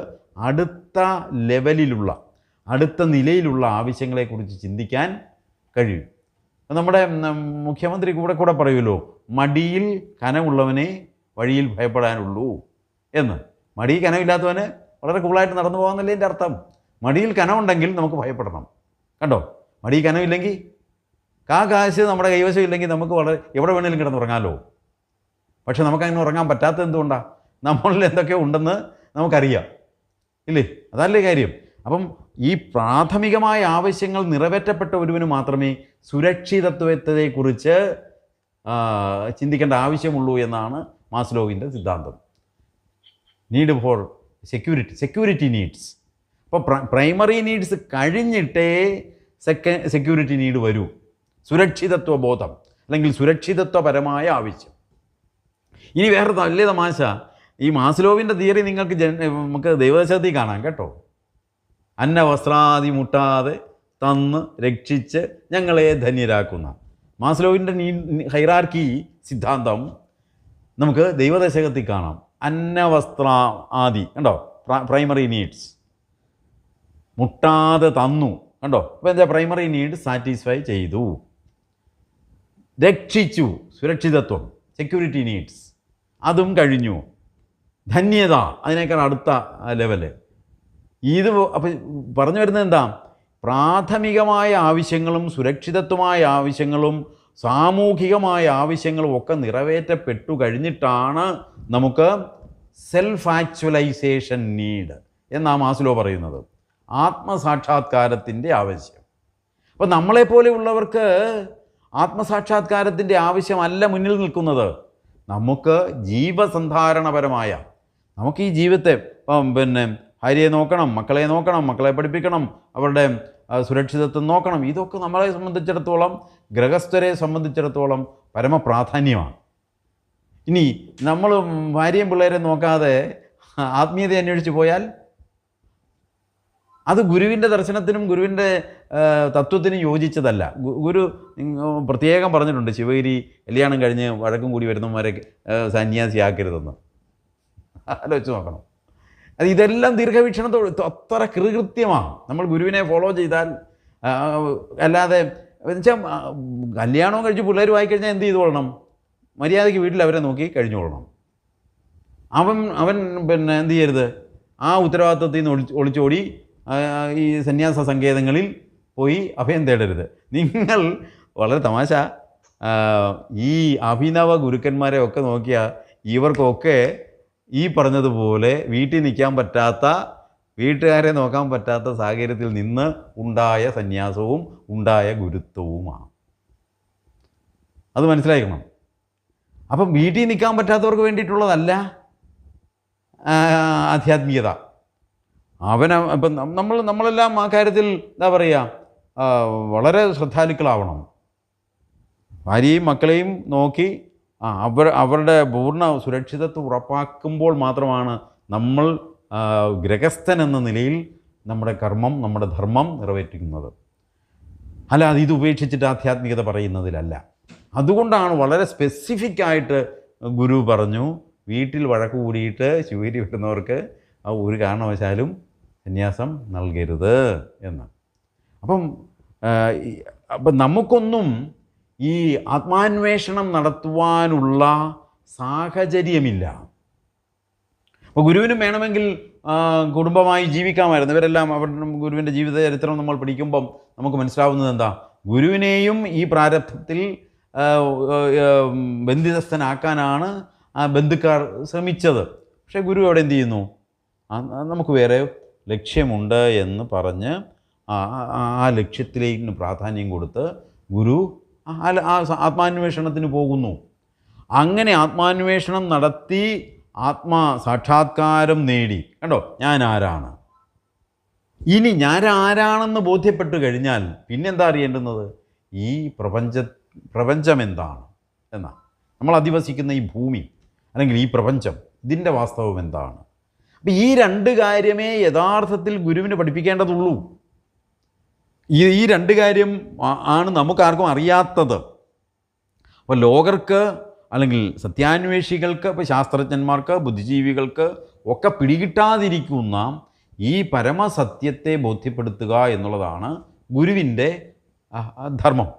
Speaker 1: അടുത്ത ലെവലിലുള്ള, അടുത്ത നിലയിലുള്ള ആവശ്യങ്ങളെക്കുറിച്ച് ചിന്തിക്കാൻ കഴിയും. നമ്മുടെ മുഖ്യമന്ത്രി കൂടെ പറയുമല്ലോ, മടിയിൽ കനമുള്ളവനെ വഴിയിൽ ഭയപ്പെടാനുള്ളൂ എന്ന്. മടിയിൽ കനമില്ലാത്തവന് വളരെ കൂളായിട്ട് നടന്നു പോകാമെന്നല്ലേ എൻ്റെ അർത്ഥം. മടിയിൽ കനമുണ്ടെങ്കിൽ നമുക്ക് ഭയപ്പെടണം. കണ്ടോ? മടിയിൽ കനമില്ലെങ്കിൽ, കാശ് നമ്മുടെ കൈവശം ഇല്ലെങ്കിൽ നമുക്ക് എവിടെ വേണമെങ്കിലും കിടന്നുറങ്ങാമല്ലോ. പക്ഷെ നമുക്കങ്ങനെ ഉറങ്ങാൻ പറ്റാത്തത് എന്തുകൊണ്ടാണ്? നമ്മളിൽ എന്തൊക്കെയോ ഉണ്ടെന്ന് നമുക്കറിയാം, ഇല്ലേ? അതല്ലേ കാര്യം. അപ്പം ഈ പ്രാഥമികമായ ആവശ്യങ്ങൾ നിറവേറ്റപ്പെട്ട ഒരുവന് മാത്രമേ സുരക്ഷിതത്വത്തെക്കുറിച്ച് ചിന്തിക്കേണ്ട ആവശ്യമുള്ളൂ എന്നാണ് മാസ്ലോവിൻ്റെ സിദ്ധാന്തം. Need for security needs. അപ്പോൾ പ്രൈമറി നീഡ്സ് കഴിഞ്ഞിട്ടേ സെക്യൂരിറ്റി നീഡ് വരൂ. സുരക്ഷിതത്വ ബോധം അല്ലെങ്കിൽ സുരക്ഷിതത്വപരമായ ആവശ്യം. ഇനി വേറെ വലിയ തമാശ, ഈ മാസ്ലോവിൻ്റെ തിയറി നമുക്ക് ദൈവദശകത്തിൽ കാണാം കേട്ടോ. അന്നവസ്ത്രാദി മുട്ടാതെ തന്ന് രക്ഷിച്ച് ഞങ്ങളെ ധന്യരാക്കുന്ന മാസ്ലോവിൻ്റെ ഹൈറാർക്കി സിദ്ധാന്തം നമുക്ക് ദൈവദശകത്തിൽ കാണാം. അന്നവസ്ത്ര ആദി കണ്ടോ, പ്രൈമറി നീഡ്സ് മുട്ടാതെ തന്നു കണ്ടോ. അപ്പോൾ എന്താ? പ്രൈമറി നീഡ് സാറ്റിസ്ഫൈ ചെയ്തു, രക്ഷിച്ചു, സുരക്ഷിതത്വം, സെക്യൂരിറ്റി നീഡ്സ് അതും കഴിഞ്ഞു. ധന്യത അതിനേക്കാൾ അടുത്ത ലെവല്. ഇത് അപ്പം പറഞ്ഞു വരുന്നത് എന്താ? പ്രാഥമികമായ ആവശ്യങ്ങളും സുരക്ഷിതത്വമായ ആവശ്യങ്ങളും സാമൂഹികമായ ആവശ്യങ്ങളും ഒക്കെ നിറവേറ്റപ്പെട്ടു കഴിഞ്ഞിട്ടാണ് നമുക്ക് സെൽഫ് ആക്ച്വലൈസേഷൻ നീഡ് എന്നാ മാസ്ലോ പറയുന്നത്. ആത്മസാക്ഷാത്കാരത്തിൻ്റെ ആവശ്യം. അപ്പോൾ നമ്മളെപ്പോലെയുള്ളവർക്ക് ആത്മസാക്ഷാത്കാരത്തിൻ്റെ ആവശ്യമല്ല മുന്നിൽ നിൽക്കുന്നത്. നമുക്ക് ജീവസന്ധാരണപരമായ, നമുക്ക് ഈ ജീവിതത്തെ പിന്നെ ഭാര്യയെ നോക്കണം, മക്കളെ നോക്കണം, മക്കളെ പഠിപ്പിക്കണം, അവരുടെ സുരക്ഷിതത്വം നോക്കണം. ഇതൊക്കെ നമ്മളെ സംബന്ധിച്ചിടത്തോളം, ഗൃഹസ്ഥരെ സംബന്ധിച്ചിടത്തോളം പരമപ്രാധാന്യമാണ്. ഇനി നമ്മൾ ഭാര്യയും പിള്ളേരെ നോക്കാതെ ആത്മീയത അന്വേഷിച്ച് പോയാൽ അത് ഗുരുവിൻ്റെ ദർശനത്തിനും ഗുരുവിൻ്റെ തത്വത്തിനും യോജിച്ചതല്ല. ഗുരു പ്രത്യേകം പറഞ്ഞിട്ടുണ്ട്, ശിവഗിരി കല്യാണം കഴിഞ്ഞ് വഴക്കും കൂടി വരുന്നവരെ സന്യാസിയാക്കരുതെന്ന്. ആലോചിച്ച് നോക്കണം. അത് ഇതെല്ലാം ദീർഘവീക്ഷണത്തോട് അത്ര കൃത്യമാണ്. നമ്മൾ ഗുരുവിനെ ഫോളോ ചെയ്താൽ, അല്ലാതെ വെച്ചാൽ കല്യാണവും കഴിച്ച് പിള്ളേർ വായിക്കഴിഞ്ഞാൽ എന്ത് ചെയ്തുകൊള്ളണം? മര്യാദയ്ക്ക് വീട്ടിൽ അവരെ നോക്കി കഴിഞ്ഞുകൊള്ളണം. അവൻ പിന്നെ എന്ത് ചെയ്യരുത്, ആ ഉത്തരവാദിത്വത്തിൽ നിന്ന് ഒളിച്ചോടി ഈ സന്യാസ സങ്കേതങ്ങളിൽ പോയി അഭയം തേടരുത്. നിങ്ങൾ വളരെ തമാശ, ഈ അഭിനവ ഗുരുക്കന്മാരെ ഒക്കെ നോക്കിയാൽ ഇവർക്കൊക്കെ ഈ പറഞ്ഞതുപോലെ വീട്ടിൽ നിൽക്കാൻ പറ്റാത്ത, വീട്ടുകാരെ നോക്കാൻ പറ്റാത്ത സാഹചര്യത്തിൽ നിന്ന് ഉണ്ടായ സന്യാസവും ഉണ്ടായ ഗുരുത്വവുമാണ്. അത് മനസ്സിലാക്കണം. അപ്പം വീട്ടിൽ നിൽക്കാൻ പറ്റാത്തവർക്ക് വേണ്ടിയിട്ടുള്ളതല്ല ആധ്യാത്മികത. ഇപ്പം നമ്മളെല്ലാം ആ കാര്യത്തിൽ എന്താ പറയുക, വളരെ ശ്രദ്ധാലുക്കളാവണം. ഭാര്യയും മക്കളെയും നോക്കി അവരുടെ പൂർണ്ണ സുരക്ഷിതത്വം ഉറപ്പാക്കുമ്പോൾ മാത്രമാണ് നമ്മൾ ഗൃഹസ്ഥൻ എന്ന നിലയിൽ നമ്മുടെ കർമ്മം, നമ്മുടെ ധർമ്മം നിറവേറ്റുന്നത്. അല്ലാതെ ഇത് ഉപേക്ഷിച്ചിട്ട് ആധ്യാത്മികത പറയുന്നതിലല്ല. അതുകൊണ്ടാണ് വളരെ സ്പെസിഫിക്കായിട്ട് ഗുരു പറഞ്ഞു, വീട്ടിൽ വഴക്ക് കൂടിയിട്ട് ശിവഗിരി വരുന്നവർക്ക് ഒരു കാരണവശാലും സന്യാസം നൽകരുത് എന്ന്. അപ്പം നമുക്കൊന്നും ഈ ആത്മാന്വേഷണം നടത്തുവാനുള്ള സാഹചര്യമില്ല. അപ്പോൾ ഗുരുവിനും വേണമെങ്കിൽ കുടുംബമായി ജീവിക്കാമായിരുന്നു. ഇവരെല്ലാം അവരുടെ ഗുരുവിൻ്റെ ജീവിത ചരിത്രം നമ്മൾ പഠിക്കുമ്പം നമുക്ക് മനസ്സിലാവുന്നത് എന്താ, ഗുരുവിനെയും ഈ പ്രാരബ്ധത്തിൽ ബന്ധിതസ്ഥനാക്കാനാണ് ആ ബന്ധുക്കാർ ശ്രമിച്ചത്. പക്ഷേ ഗുരു അവിടെ എന്ത് ചെയ്യുന്നു, നമുക്ക് വേറെ ലക്ഷ്യമുണ്ട് എന്ന് പറഞ്ഞ് ആ ലക്ഷ്യത്തിലേക്ക് പ്രാധാന്യം കൊടുത്ത് ഗുരു ആത്മാന്വേഷണത്തിന് പോകുന്നു. അങ്ങനെ ആത്മാന്വേഷണം നടത്തി ആത്മസാക്ഷാത്കാരം നേടി. കണ്ടോ, ഞാൻ ആരാണ്? ഇനി ഞാൻ ആരാണെന്ന് ബോധ്യപ്പെട്ടു കഴിഞ്ഞാൽ പിന്നെന്താ അറിയേണ്ടുന്നത്? ഈ പ്രപഞ്ചം എന്താണ് എന്നാണ്. നമ്മൾ അധിവസിക്കുന്ന ഈ ഭൂമി അല്ലെങ്കിൽ ഈ പ്രപഞ്ചം, ഇതിൻ്റെ വാസ്തവം എന്താണ്? അപ്പം ഈ രണ്ട് കാര്യമേ യഥാർത്ഥത്തിൽ ഗുരുവിന് പഠിപ്പിക്കേണ്ടതുള്ളൂ. ഈ രണ്ട് കാര്യം ആണ് നമുക്കാർക്കും അറിയാത്തത്. അപ്പോൾ ലോകർക്ക് അല്ലെങ്കിൽ സത്യാന്വേഷികൾക്ക്, ഇപ്പോൾ ശാസ്ത്രജ്ഞന്മാർക്ക്, ബുദ്ധിജീവികൾക്ക് ഒക്കെ പിടികിട്ടാതിരിക്കുന്ന ഈ പരമസത്യത്തെ ബോധ്യപ്പെടുത്തുക എന്നുള്ളതാണ് ഗുരുവിൻ്റെ ധർമ്മം.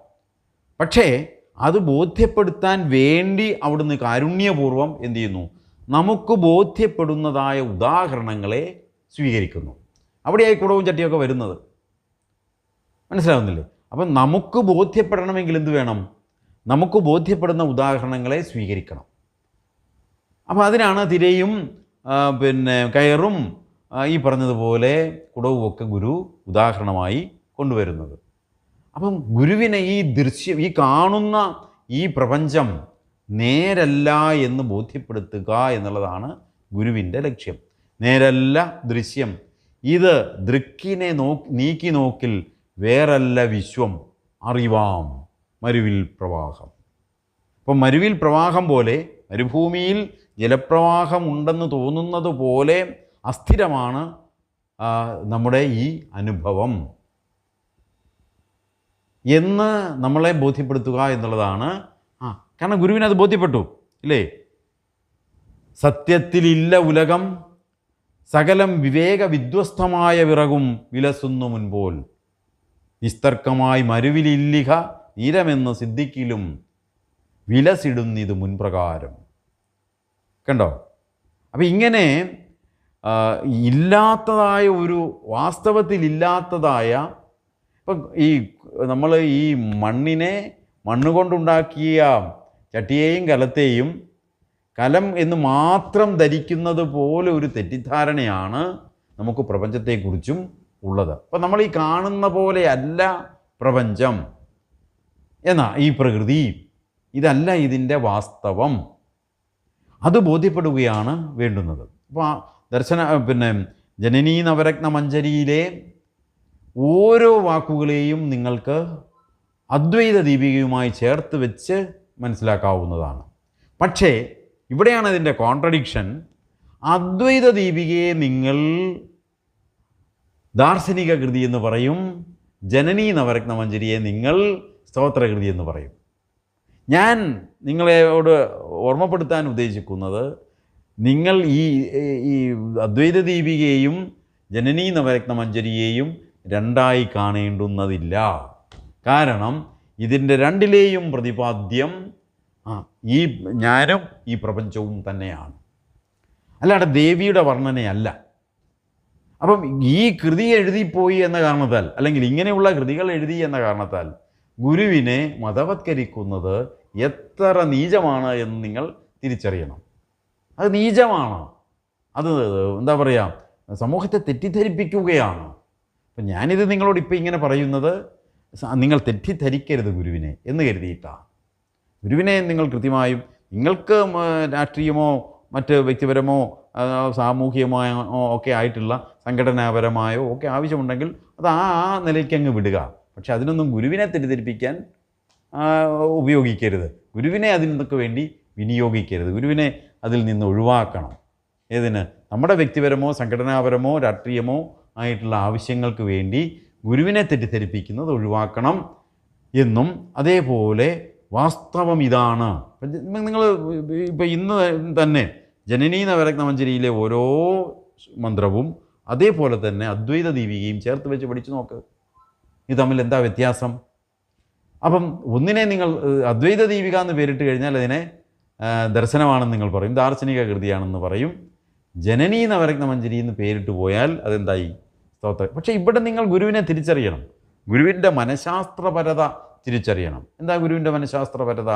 Speaker 1: പക്ഷേ അത് ബോധ്യപ്പെടുത്താൻ വേണ്ടി അവിടുന്ന് കാരുണ്യപൂർവ്വം എന്ത് ചെയ്യുന്നു, നമുക്ക് ബോധ്യപ്പെടുന്നതായ ഉദാഹരണങ്ങളെ സ്വീകരിക്കുന്നു. അവിടെയായി കുടവും ചട്ടിയൊക്കെ വരുന്നത്. മനസ്സിലാവുന്നില്ലേ? അപ്പം നമുക്ക് ബോധ്യപ്പെടണമെങ്കിൽ എന്ത് വേണം? നമുക്ക് ബോധ്യപ്പെടുന്ന ഉദാഹരണങ്ങളെ സ്വീകരിക്കണം. അപ്പോൾ അതിനാണ് തിരയും പിന്നെ കയറും ഈ പറഞ്ഞതുപോലെ കുടവുമൊക്കെ ഗുരു ഉദാഹരണമായി കൊണ്ടുവരുന്നത്. അപ്പം ഗുരുവിനെ ഈ ദൃശ്യം, ഈ കാണുന്ന ഈ പ്രപഞ്ചം നേരല്ല എന്ന് ബോധ്യപ്പെടുത്തുക എന്നുള്ളതാണ് ഗുരുവിൻ്റെ ലക്ഷ്യം. നേരല്ല ദൃശ്യം, ഇത് ദൃക്കിനെ നീക്കി നോക്കിൽ വേറല്ല വിശ്വം അറിവാം മരുവിൽ പ്രവാഹം. അപ്പം മരുവിൽ പ്രവാഹം പോലെ, മരുഭൂമിയിൽ ജലപ്രവാഹം ഉണ്ടെന്ന് തോന്നുന്നത് പോലെ അസ്ഥിരമാണ് നമ്മുടെ ഈ അനുഭവം എന്ന് നമ്മളെ ബോധ്യപ്പെടുത്തുക എന്നുള്ളതാണ്. കാരണം ഗുരുവിനത് ബോധ്യപ്പെട്ടു ഇല്ലേ? സത്യത്തിലില്ല ഉലകം, സകലം വിവേക വിധ്വസ്തമായ വിറകും വിലസുന്നു മുൻപോൽ, നിസ്തർക്കമായി മരുവിലില്ലിക നീരമെന്ന് സിദ്ധിക്കിലും വിലസിടുന്നിത് മുൻപ്രകാരം. കണ്ടോ? അപ്പം ഇങ്ങനെ ഇല്ലാത്തതായ ഒരു, വാസ്തവത്തിലില്ലാത്തതായ, ഇപ്പം നമ്മൾ ഈ മണ്ണുകൊണ്ടുണ്ടാക്കിയ ചട്ടിയെയും കലത്തെയും കലം എന്ന് മാത്രം ധരിക്കുന്നത് പോലെ ഒരു തെറ്റിദ്ധാരണയാണ് നമുക്ക് പ്രപഞ്ചത്തെക്കുറിച്ചും ഉള്ളത്. അപ്പം നമ്മൾ ഈ കാണുന്ന പോലെ അല്ല പ്രപഞ്ചം, എന്നാ ഈ പ്രകൃതി ഇതല്ല ഇതിൻ്റെ വാസ്തവം, അത് ബോധ്യപ്പെടുകയാണ് വേണ്ടുന്നത്. അപ്പോൾ ആ ജനനീ നവരത്ന മഞ്ജരിയിലെ ഓരോ വാക്കുകളെയും നിങ്ങൾക്ക് അദ്വൈത ദീപികയുമായി ചേർത്ത് വെച്ച് മനസ്സിലാക്കാവുന്നതാണ്. പക്ഷേ ഇവിടെയാണ് ഇതിൻ്റെ കോൺട്രഡിക്ഷൻ. അദ്വൈത ദീപികയെ നിങ്ങൾ ദാർശനിക കൃതി എന്ന് പറയും, ജനനീ നവരത്ന മഞ്ജരിയെ നിങ്ങൾ സ്തോത്രകൃതി എന്ന് പറയും. ഞാൻ നിങ്ങളോട് ഓർമ്മപ്പെടുത്താൻ ഉദ്ദേശിക്കുന്നത്, നിങ്ങൾ ഈ അദ്വൈത ദീപികയെയും ജനനീ നവരത്ന മഞ്ജരിയെയും രണ്ടായി കാണേണ്ടുന്നതില്ല. കാരണം ഇതിൻ്റെ രണ്ടിലെയും പ്രതിപാദ്യം ഈ ഞാനും ഈ പ്രപഞ്ചവും തന്നെയാണ്, അല്ലാതെ ദേവിയുടെ വർണ്ണനയല്ല. അപ്പം ഈ കൃതി എഴുതിപ്പോയി എന്ന കാരണത്താൽ, അല്ലെങ്കിൽ ഇങ്ങനെയുള്ള കൃതികൾ എഴുതി എന്ന കാരണത്താൽ ഗുരുവിനെ മതവത്കരിക്കുന്നത് എത്ര നീചമാണ് എന്ന് നിങ്ങൾ തിരിച്ചറിയണം. അത് നീചമാണ്, അത് എന്താ പറയുക, സമൂഹത്തെ തെറ്റിദ്ധരിപ്പിക്കുകയാണ്. അപ്പം ഞാനിത് നിങ്ങളോട് ഇപ്പോൾ ഇങ്ങനെ പറയുന്നത് നിങ്ങൾ തെറ്റിദ്ധരിക്കരുത് ഗുരുവിനെ എന്ന് കരുതിയിട്ടാണ്. ഗുരുവിനെ നിങ്ങൾ കൃത്യമായും, നിങ്ങൾക്ക് രാഷ്ട്രീയമോ മറ്റ് വ്യക്തിപരമോ സാമൂഹികമായോ ഒക്കെ ആയിട്ടുള്ള സംഘടനാപരമായോ ഒക്കെ ആവശ്യമുണ്ടെങ്കിൽ അത് ആ നിലയ്ക്ക് അങ്ങ് വിടുക. പക്ഷെ അതിനൊന്നും ഗുരുവിനെ തെറ്റിദ്ധരിപ്പിക്കാൻ ഉപയോഗിക്കരുത്. ഗുരുവിനെ അതിൽ നിന്നൊക്കെ വേണ്ടി വിനിയോഗിക്കരുത്. ഗുരുവിനെ അതിൽ നിന്ന് ഒഴിവാക്കണം. ഏതിന്? നമ്മുടെ വ്യക്തിപരമോ സംഘടനാപരമോ രാഷ്ട്രീയമോ ആയിട്ടുള്ള ആവശ്യങ്ങൾക്ക് വേണ്ടി ഗുരുവിനെ തെറ്റിദ്ധരിപ്പിക്കുന്നത് ഒഴിവാക്കണം എന്നും, അതേപോലെ വാസ്തവം ഇതാണ്. നിങ്ങൾ ഇപ്പോൾ ഇന്ന് തന്നെ ജനനീ നവരത്ന മഞ്ജരിയിലെ ഓരോ മന്ത്രവും അതേപോലെ തന്നെ അദ്വൈത ദീപികയും ചേർത്ത് വെച്ച് പഠിച്ചു നോക്ക്. ഇത് തമ്മിൽ എന്താ വ്യത്യാസം? അപ്പം ഒന്നിനെ നിങ്ങൾ അദ്വൈത ദീപിക എന്ന് പേരിട്ട് കഴിഞ്ഞാൽ അതിനെ ദർശനമാണെന്ന് നിങ്ങൾ പറയും, ദാർശനിക കൃതിയാണെന്ന് പറയും. ജനനീ നവരത്ന മഞ്ജരി എന്ന് പേരിട്ട് പോയാൽ അതെന്തായി? സ്തോത്രം. പക്ഷേ ഇവിടെ നിങ്ങൾ ഗുരുവിനെ തിരിച്ചറിയണം, ഗുരുവിൻ്റെ മനഃശാസ്ത്രപരത തിരിച്ചറിയണം. എന്താ ഗുരുവിൻ്റെ മനഃശാസ്ത്രപരത?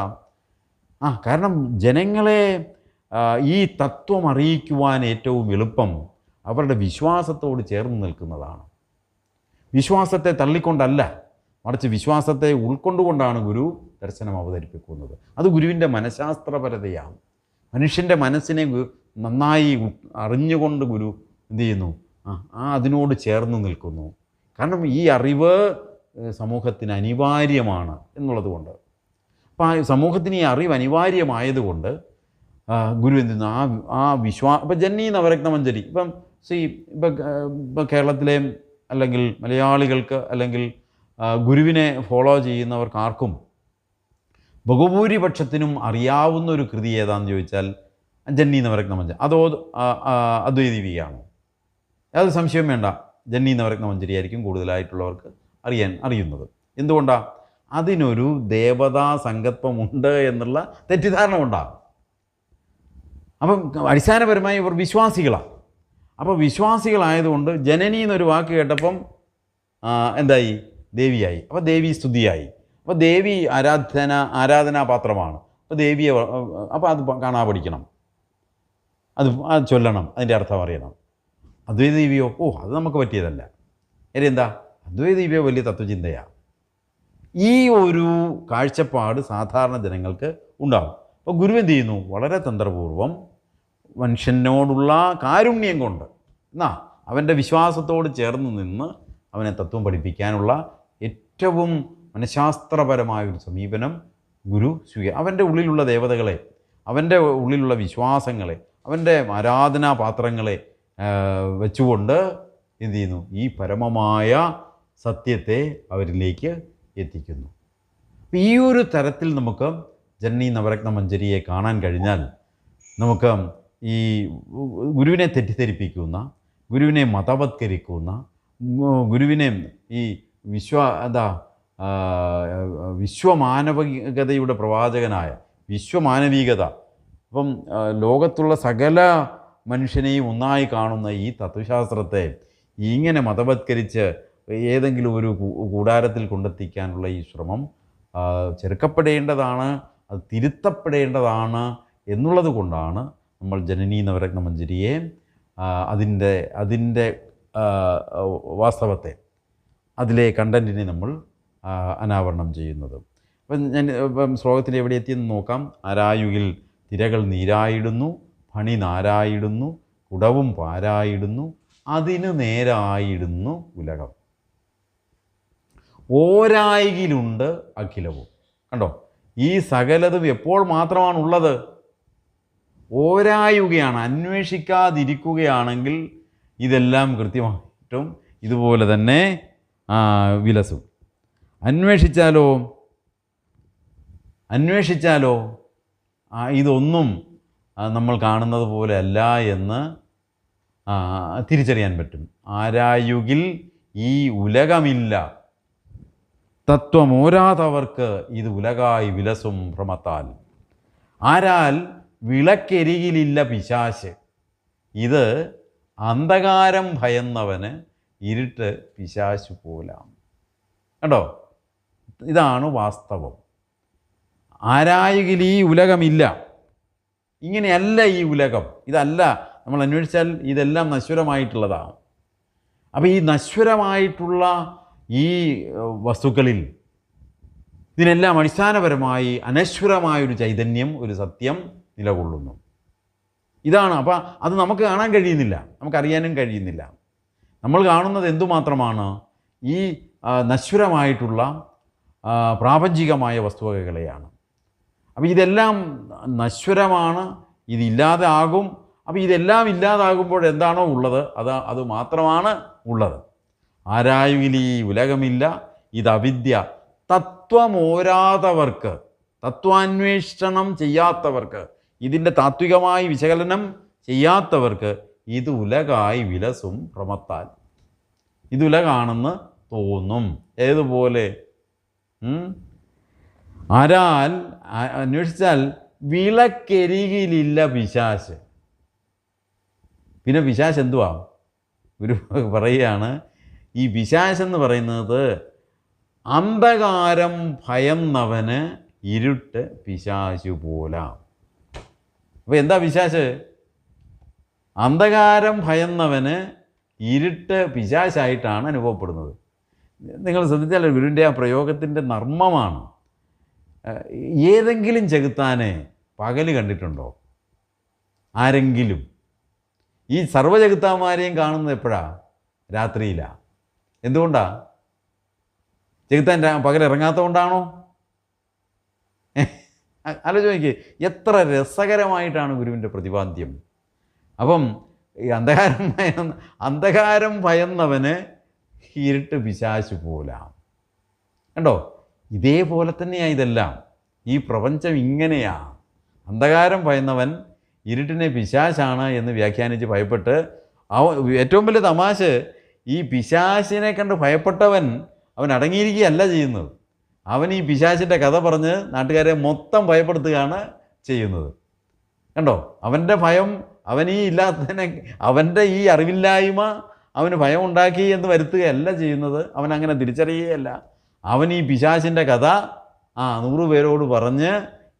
Speaker 1: കാരണം ജനങ്ങളെ ഈ തത്വം അറിയിക്കുവാൻ ഏറ്റവും എളുപ്പം അവരുടെ വിശ്വാസത്തോട് ചേർന്ന് നിൽക്കുന്നതാണ്. വിശ്വാസത്തെ തള്ളിക്കൊണ്ടല്ല, മറിച്ച് വിശ്വാസത്തെ ഉൾക്കൊണ്ടുകൊണ്ടാണ് ഗുരു ദർശനം അവതരിപ്പിക്കുന്നത്. അത് ഗുരുവിൻ്റെ മനഃശാസ്ത്രപരതയാണ്. മനുഷ്യൻ്റെ മനസ്സിനെ നന്നായി അറിഞ്ഞുകൊണ്ട് ഗുരു എന്ത് ചെയ്യുന്നു? അതിനോട് ചേർന്ന് നിൽക്കുന്നു. കാരണം ഈ അറിവ് സമൂഹത്തിന് അനിവാര്യമാണ് എന്നുള്ളത് കൊണ്ട്. അപ്പം സമൂഹത്തിന് ഈ അറിവ് അനിവാര്യമായതുകൊണ്ട് ഗുരു എന്ത് ചെയ്യുന്നു? ഇപ്പം ജനനീ നവരത്ന മഞ്ജരി ഇപ്പം ഇപ്പം കേരളത്തിലെ അല്ലെങ്കിൽ മലയാളികൾക്ക് അല്ലെങ്കിൽ ഗുരുവിനെ ഫോളോ ചെയ്യുന്നവർക്ക് ആർക്കും ബഹുഭൂരിപക്ഷത്തിനും അറിയാവുന്ന ഒരു കൃതി ഏതാണെന്ന് ചോദിച്ചാൽ ജനനീ നവരത്ന മഞ്ജരി. അതോ അദ്വൈതീവികയാണോ? അത് സംശയം വേണ്ട, ജനനീ നവരത്ന മഞ്ജരി ആയിരിക്കും കൂടുതലായിട്ടുള്ളവർക്ക് അറിയുന്നത്. എന്തുകൊണ്ടാണ്? അതിനൊരു ദേവതാ സങ്കല്പമുണ്ട് എന്നുള്ള തെറ്റിദ്ധാരണ ഉണ്ടാകും. അപ്പം അടിസ്ഥാനപരമായി ഇവർ വിശ്വാസികളാണ്. അപ്പോൾ വിശ്വാസികളായതുകൊണ്ട് ജനനി എന്നൊരു വാക്ക് കേട്ടപ്പം എന്തായി? ദേവിയായി. അപ്പോൾ ദേവി സ്തുതിയായി. അപ്പോൾ ദേവി ആരാധനാപാത്രമാണ്. അപ്പോൾ ദേവിയെ അപ്പോൾ അത് കാണാൻ പഠിക്കണം, അത് ചൊല്ലണം, അതിൻ്റെ അർത്ഥം അറിയണം. അദ്വൈത ദേവിയോ അത് നമുക്ക് പറ്റിയതല്ല. എന്താ? അദ്വൈത ദേവിയോ വലിയ തത്വചിന്തയാണ്. ഈ ഒരു കാഴ്ചപ്പാട് സാധാരണ ജനങ്ങൾക്ക് ഉണ്ടാകും. അപ്പോൾ ഗുരു എന്ത് ചെയ്യുന്നു? വളരെ തന്ത്രപൂർവം മനുഷ്യനോടുള്ള കാരുണ്യം കൊണ്ട് അവൻ്റെ വിശ്വാസത്തോട് ചേർന്ന് നിന്ന് അവനെ തത്വം പഠിപ്പിക്കാനുള്ള ഏറ്റവും മനഃശാസ്ത്രപരമായൊരു സമീപനം ഗുരു അവൻ്റെ ഉള്ളിലുള്ള ദേവതകളെ, അവൻ്റെ ഉള്ളിലുള്ള വിശ്വാസങ്ങളെ, അവൻ്റെ ആരാധനാപാത്രങ്ങളെ വെച്ചുകൊണ്ട് എന്ത് ചെയ്യുന്നു? ഈ പരമമായ സത്യത്തെ അവരിലേക്ക് എത്തിക്കുന്നു. ഈ ഒരു തരത്തിൽ നമുക്ക് ജനനീ നവരത്ന മഞ്ജരിയെ കാണാൻ കഴിഞ്ഞാൽ നമുക്ക് ഈ ഗുരുവിനെ തെറ്റിദ്ധരിപ്പിക്കുന്ന, ഗുരുവിനെ മതവത്കരിക്കുന്ന, ഗുരുവിനെ ഈ വിശ്വമാനവികതയുടെ പ്രവാചകനായ വിശ്വമാനവികത, അപ്പം ലോകത്തുള്ള സകല മനുഷ്യനെയും ഒന്നായി കാണുന്ന ഈ തത്വശാസ്ത്രത്തെ ഇങ്ങനെ മതവത്കരിച്ച് ഏതെങ്കിലും ഒരു കൂടാരത്തിൽ കൊണ്ടെത്തിക്കാനുള്ള ഈ ശ്രമം ചെറുക്കപ്പെടേണ്ടതാണ്, അത് തിരുത്തപ്പെടേണ്ടതാണ് എന്നുള്ളത് കൊണ്ടാണ് നമ്മൾ ജനനീ നവരത്നമഞ്ജരിയെ അതിൻ്റെ വാസ്തവത്തെ, അതിലെ കണ്ടൻറ്റിനെ നമ്മൾ അനാവരണം ചെയ്യുന്നത്. അപ്പം ഞാൻ ശ്ലോകത്തിൽ എവിടെ എത്തിയെന്ന് നോക്കാം. ആരായുകിൽ തിരകൾ നീരായിടുന്നു, ഫണി നാരായിടുന്നു, കുടവും പാരായിടുന്നു, അതിന് നേരായിടുന്നു ഉലകം. ഓരായികിലുണ്ട് അഖിലവും. കണ്ടോ, ഈ സകലതും എപ്പോൾ മാത്രമാണുള്ളത്? ഓരായുകയാണ്. അന്വേഷിക്കാതിരിക്കുകയാണെങ്കിൽ ഇതെല്ലാം കൃത്യമായിട്ടും ഇതുപോലെ തന്നെ വിലസും. അന്വേഷിച്ചാലോ ഇതൊന്നും നമ്മൾ കാണുന്നത് പോലെ അല്ല എന്ന് തിരിച്ചറിയാൻ പറ്റും. ആരായുകിൽ ഈ ഉലകമില്ല, തത്വമോരാതവർക്ക് ഇത് ഉലകായി വിലസും ഭ്രമത്താൽ. ആരാൽ വിളക്കരികിലില്ല പിശാച്, ഇത് അന്ധകാരം ഭയന്നവന് ഇരുട്ട് പിശാചു പോലാം. കണ്ടോ, ഇതാണ് വാസ്തവം. ആരായുകിൽ ഈ ഉലകമില്ല, ഇങ്ങനെയല്ല ഈ ഉലകം, ഇതല്ല. നമ്മൾ അന്വേഷിച്ചാൽ ഇതെല്ലാം നശ്വരമായിട്ടുള്ളതാണ്. അപ്പോൾ ഈ നശ്വരമായിട്ടുള്ള ഈ വസ്തുക്കളിൽ ഇതിനെല്ലാം അടിസ്ഥാനപരമായി അനശ്വരമായൊരു ചൈതന്യം, ഒരു സത്യം നിലകൊള്ളുന്നു. ഇതാണ്. അപ്പോൾ അത് നമുക്ക് കാണാൻ കഴിയുന്നില്ല, നമുക്കറിയാനും കഴിയുന്നില്ല. നമ്മൾ കാണുന്നത് എന്തുമാത്രമാണ്? ഈ നശ്വരമായിട്ടുള്ള പ്രാപഞ്ചികമായ വസ്തുവകകളെയാണ്. അപ്പോൾ ഇതെല്ലാം നശ്വരമാണ്, ഇതില്ലാതെ ആകും. അപ്പോൾ ഇതെല്ലാം ഇല്ലാതാകുമ്പോൾ എന്താണോ ഉള്ളത് അത് മാത്രമാണ് ഉള്ളത്. ആരായുകിൽ ഈ ഉലകമില്ല, ഇത് അവിദ്യ. തത്വമോരാതവർക്ക്, തത്വാന്വേഷണം ചെയ്യാത്തവർക്ക്, ഇതിൻ്റെ താത്വികമായി വിശകലനം ചെയ്യാത്തവർക്ക് ഇത് ഉലകായി വിലസും ഭ്രമത്താൽ. ഇതുലകാണെന്ന് തോന്നും. ഏതുപോലെ? ആരാൽ അന്വേഷിച്ചാൽ വിളക്കരികിലില്ല പിശാച്. പിന്നെ പിശാച് എന്തുവാ? ഒരു പറയുകയാണ്, ഈ പിശാചെന്ന് പറയുന്നത് അന്ധകാരം ഭയന്നവന് ഇരുട്ട് പിശാചു പോലാം. അപ്പോൾ എന്താ പിശാച്? അന്ധകാരം ഭയന്നവന് ഇരുട്ട് പിശാചായിട്ടാണ് അനുഭവപ്പെടുന്നത്. നിങ്ങൾ ശ്രദ്ധിച്ചാൽ ഗുരുവിൻ്റെ ആ പ്രയോഗത്തിൻ്റെ നർമ്മമാണ്. ഏതെങ്കിലും ചെകുത്താനെ പകല് കണ്ടിട്ടുണ്ടോ ആരെങ്കിലും? ഈ സർവ്വചെകുത്താന്മാരെയും കാണുന്നത് എപ്പോഴാണ്? രാത്രിയിലാണ്. എന്തുകൊണ്ടാണ്? ചെകുത്താൻ പകലിറങ്ങാത്തത് കൊണ്ടാണോ? ആലോചിച്ച് എത്ര രസകരമായിട്ടാണ് ഗുരുവിൻ്റെ പ്രതിപാദ്യം. അപ്പം ഈ അന്ധകാരം ഭയന്നവന് ഇരുട്ട് പിശാചു പോലാം. കണ്ടോ, ഇതേപോലെ തന്നെയാണ് ഇതെല്ലാം. ഈ പ്രപഞ്ചം ഇങ്ങനെയാണ്. അന്ധകാരം ഭയന്നവൻ ഇരുട്ടിനെ പിശാചാണ് എന്ന് വ്യാഖ്യാനിച്ച് ഭയപ്പെട്ട്, ഏറ്റവും വലിയ തമാശ, ഈ പിശാചിനെ കണ്ട് ഭയപ്പെട്ടവൻ അവൻ അടങ്ങിയിരിക്കുകയല്ല ചെയ്യുന്നത്. അവൻ ഈ പിശാചിൻ്റെ കഥ പറഞ്ഞ് നാട്ടുകാരെ മൊത്തം ഭയപ്പെടുത്തുകയാണ് ചെയ്യുന്നത്. കണ്ടോ, അവൻ്റെ ഭയം, അവനീ ഇല്ലാത്തതിനെ, അവൻ്റെ ഈ അറിവില്ലായ്മ അവന് ഭയം ഉണ്ടാക്കി എന്ന് വരുത്തുകയല്ല ചെയ്യുന്നത്. അവൻ അങ്ങനെ തിരിച്ചറിയുകയല്ല. അവൻ ഈ പിശാചിൻ്റെ കഥ 100 പേരോട് പറഞ്ഞ്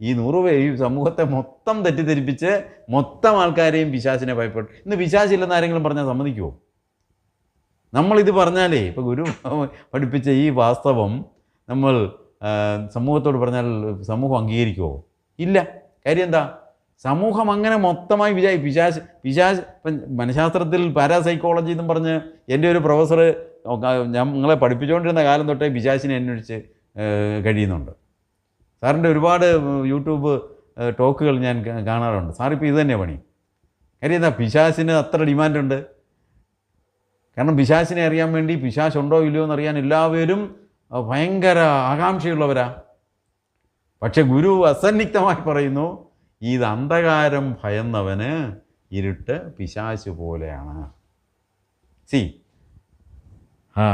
Speaker 1: ഈ 100 പേര് ഈ സമൂഹത്തെ മൊത്തം തെറ്റിദ്ധരിപ്പിച്ച് മൊത്തം ആൾക്കാരെയും പിശാചിനെ ഭയപ്പെട്ടു. ഇന്ന് പിശാചില്ലെന്ന് ആരെങ്കിലും പറഞ്ഞാൽ സമ്മതിക്കുമോ? നമ്മളിത് പറഞ്ഞാലേ, ഇപ്പോൾ ഗുരു പഠിപ്പിച്ച ഈ വാസ്തവം നമ്മൾ സമൂഹത്തോട് പറഞ്ഞാൽ സമൂഹം അംഗീകരിക്കുമോ? ഇല്ല. കാര്യം എന്താ? സമൂഹം അങ്ങനെ മൊത്തമായി പിശാച് ഇപ്പം മനഃശാസ്ത്രത്തിൽ പാരാസൈക്കോളജി എന്നും പറഞ്ഞ് എൻ്റെ ഒരു പ്രൊഫസർ ഞങ്ങളെ പഠിപ്പിച്ചുകൊണ്ടിരുന്ന കാലം തൊട്ടേ പിശാചിനെ അന്വേഷിച്ച് കഴിയുന്നുണ്ട്. സാറിൻ്റെ ഒരുപാട് യൂട്യൂബ് ടോക്കുകൾ ഞാൻ കാണാറുണ്ട്. സാറിപ്പോൾ ഇത് തന്നെ പണി. കാര്യം എന്താ? പിശാചിന് അത്ര ഡിമാൻഡുണ്ട്. കാരണം പിശാചിനെ അറിയാൻ വേണ്ടി, പിശാച് ഉണ്ടോ ഇല്ലയോ എന്നറിയാൻ എല്ലാവരും ഭയങ്കര ആകാംക്ഷയുള്ളവരാ. പക്ഷെ ഗുരു അസന്നിഗ്ധമായി പറയുന്നു, ഇത് അന്ധകാരം ഭയന്നവന് ഇരുട്ട് പിശാചു പോലെയാണ്.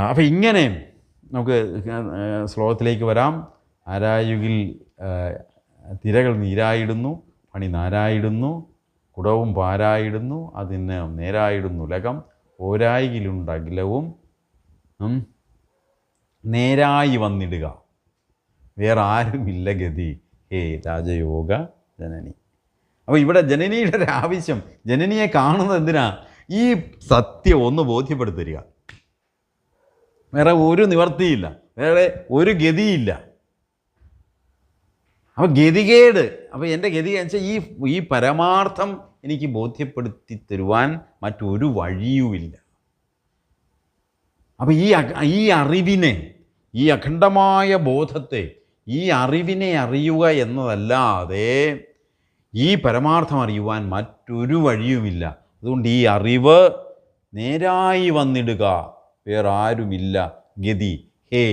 Speaker 1: അപ്പം ഇങ്ങനെ നമുക്ക് ശ്ലോകത്തിലേക്ക് വരാം. ആരായുകിൽ തിരകൾ നീരായിടുന്നു, പണി നാരായിടുന്നു, കുടവും പാരായിടുന്നു, അതിന് നേരായിടുന്നു ഉലകം. ഓരായികിലുണ്ട് അഖിലവും നേരായി വന്നിടുക, വേറെ ആരുമില്ല ഗതി ഹേ രാജയോഗ ജനനി. അപ്പോൾ ഇവിടെ ജനനിയുടെ ഒരു ആവശ്യം, ജനനിയെ കാണുന്നത് എന്തിനാ? ഈ സത്യം ഒന്ന് ബോധ്യപ്പെടുത്തരിക. വേറെ ഒരു നിവർത്തിയില്ല, വേറെ ഒരു ഗതിയില്ല. അപ്പോൾ ഗതികേട്, അപ്പോൾ എൻ്റെ ഗതി വെച്ചാൽ ഈ പരമാർത്ഥം എനിക്ക് ബോധ്യപ്പെടുത്തി തരുവാൻ മറ്റൊരു വഴിയുമില്ല. അപ്പോൾ ഈ അറിവിനെ, ഈ അഖണ്ഡമായ ബോധത്തെ, ഈ അറിവിനെ അറിയുക എന്നതല്ലാതെ ഈ പരമാർത്ഥം അറിയുവാൻ മറ്റൊരു വഴിയുമില്ല. അതുകൊണ്ട് ഈ അറിവ് നേരായി വന്നിടുക, വേറെ ആരുമില്ല ഗതി. ഹേ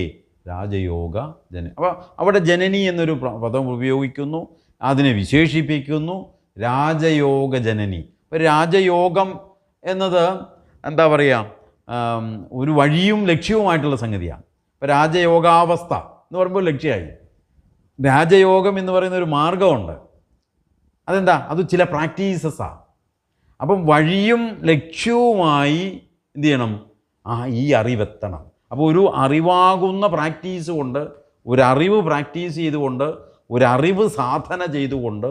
Speaker 1: രാജയോഗ ജനനി. അപ്പോൾ അവിടെ ജനനി എന്നൊരു പദം ഉപയോഗിക്കുന്നു, അതിനെ വിശേഷിപ്പിക്കുന്നു രാജയോഗ ജനനി. അപ്പോൾ രാജയോഗം എന്നത് എന്താ പറയുക, ഒരു വഴിയും ലക്ഷ്യവുമായിട്ടുള്ള സംഗതിയാണ്. ഇപ്പോൾ രാജയോഗാവസ്ഥ എന്ന് പറയുമ്പോൾ ലക്ഷ്യമായി. രാജയോഗം എന്ന് പറയുന്ന ഒരു മാർഗമുണ്ട്. അതെന്താ? അത് ചില പ്രാക്ടീസസാണ്. അപ്പം വഴിയും ലക്ഷ്യവുമായി എന്ത് ചെയ്യണം? ഈ അറിവെത്തണം. അപ്പോൾ ഒരു അറിവാകുന്ന പ്രാക്ടീസ് കൊണ്ട്, ഒരറിവ് പ്രാക്ടീസ് ചെയ്തുകൊണ്ട്, ഒരറിവ് സാധന ചെയ്തുകൊണ്ട്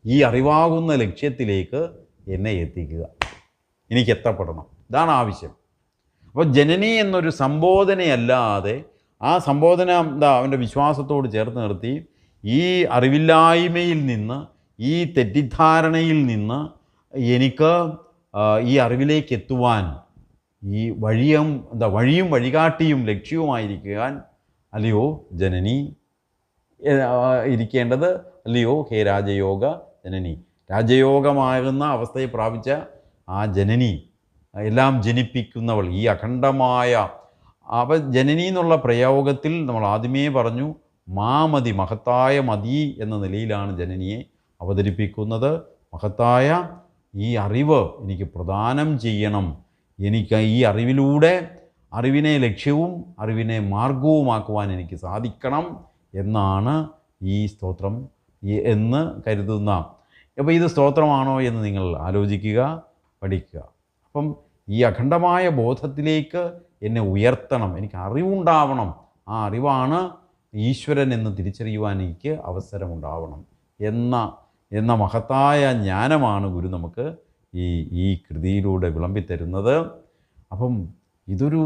Speaker 1: ഈ അറിവാകുന്ന ലക്ഷ്യത്തിലേക്ക് എന്നെ എത്തിക്കുക, എനിക്ക് എത്തപ്പെടണം. ഇതാണ് ആവശ്യം. അപ്പോൾ ജനനി എന്നൊരു സംബോധനയല്ലാതെ ആ സംബോധന അവൻ്റെ വിശ്വാസത്തോട് ചേർത്ത് നിർത്തി ഈ അറിവില്ലായ്മയിൽ നിന്ന്, ഈ തെറ്റിദ്ധാരണയിൽ നിന്ന് എനിക്ക് ഈ അറിവിലേക്ക് എത്തുവാൻ ഈ വഴിയും വഴികാട്ടിയും ലക്ഷ്യവുമായിരിക്കാൻ അല്ലയോ ജനനി ഇരിക്കേണ്ടത്, അല്ലയോ ഹേ രാജയോഗ ജനനി. രാജയോഗമാകുന്ന അവസ്ഥയെ പ്രാപിച്ച ആ ജനനി, എല്ലാം ജനിപ്പിക്കുന്നവൾ, ഈ അഖണ്ഡമായ. അപ്പം ജനനി എന്നുള്ള പ്രയോഗത്തിൽ നമ്മൾ ആദ്യമേ പറഞ്ഞു, മാമതി, മഹത്തായ മതി എന്ന നിലയിലാണ് ജനനിയെ അവതരിപ്പിക്കുന്നത്. മഹത്തായ ഈ അറിവ് എനിക്ക് പ്രദാനം ചെയ്യണം, എനിക്ക് ഈ അറിവിലൂടെ അറിവിനെ ലക്ഷ്യവും അറിവിനെ മാർഗവുമാക്കുവാൻ എനിക്ക് സാധിക്കണം എന്നാണ് ഈ സ്തോത്രം എന്ന് കരുതുന്ന. അപ്പോൾ ഇത് സ്തോത്രമാണോ എന്ന് നിങ്ങൾ ആലോചിക്കുക, പഠിക്കുക. അപ്പം ഈ അഖണ്ഡമായ ബോധത്തിലേക്ക് എന്നെ ഉയർത്തണം, എനിക്ക് അറിവുണ്ടാവണം. ആ അറിവാണ് ഈശ്വരൻ എന്ന് തിരിച്ചറിയുവാൻ എനിക്ക് അവസരമുണ്ടാവണം എന്ന മഹത്തായ ജ്ഞാനമാണ് ഗുരു നമുക്ക് ഈ കൃതിയിലൂടെ വിളമ്പിത്തരുന്നത്. അപ്പം ഇതൊരു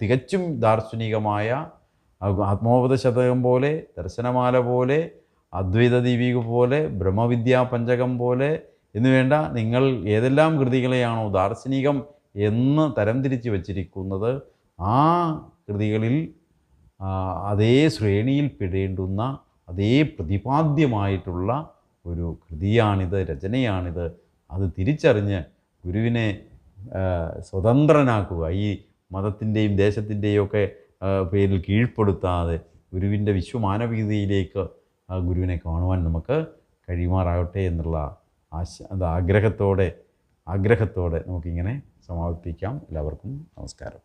Speaker 1: തികച്ചും ദാർശനികമായ ആത്മോപദ ശതകം പോലെ, ദർശനമാല പോലെ, അദ്വൈത ദീപിക പോലെ, ബ്രഹ്മവിദ്യാ പഞ്ചകം പോലെ എന്ന് വേണ്ട, നിങ്ങൾ ഏതെല്ലാം കൃതികളെയാണോ ദാർശനികം എന്ന് തരംതിരിച്ച് വച്ചിരിക്കുന്നത്, ആ കൃതികളിൽ അതേ ശ്രേണിയിൽ പെടേണ്ടുന്ന, അതേ പ്രതിപാദ്യമായിട്ടുള്ള ഒരു കൃതിയാണിത്, രചനയാണിത്. അത് തിരിച്ചറിഞ്ഞ് ഗുരുവിനെ സ്വതന്ത്രനാക്കുക, ഈ മതത്തിൻ്റെയും ദേശത്തിൻ്റെയും ഒക്കെ പേരിൽ കീഴ്പ്പെടുത്താതെ ഗുരുവിൻ്റെ വിശ്വമാനവികതയിലേക്ക് ഗുരുവിനെ കാണുവാൻ നമുക്ക് കഴിയുമാറാകട്ടെ എന്നുള്ള ആഗ്രഹത്തോടെ നമുക്കിങ്ങനെ സമാപിപ്പിക്കാം. എല്ലാവർക്കും നമസ്കാരം.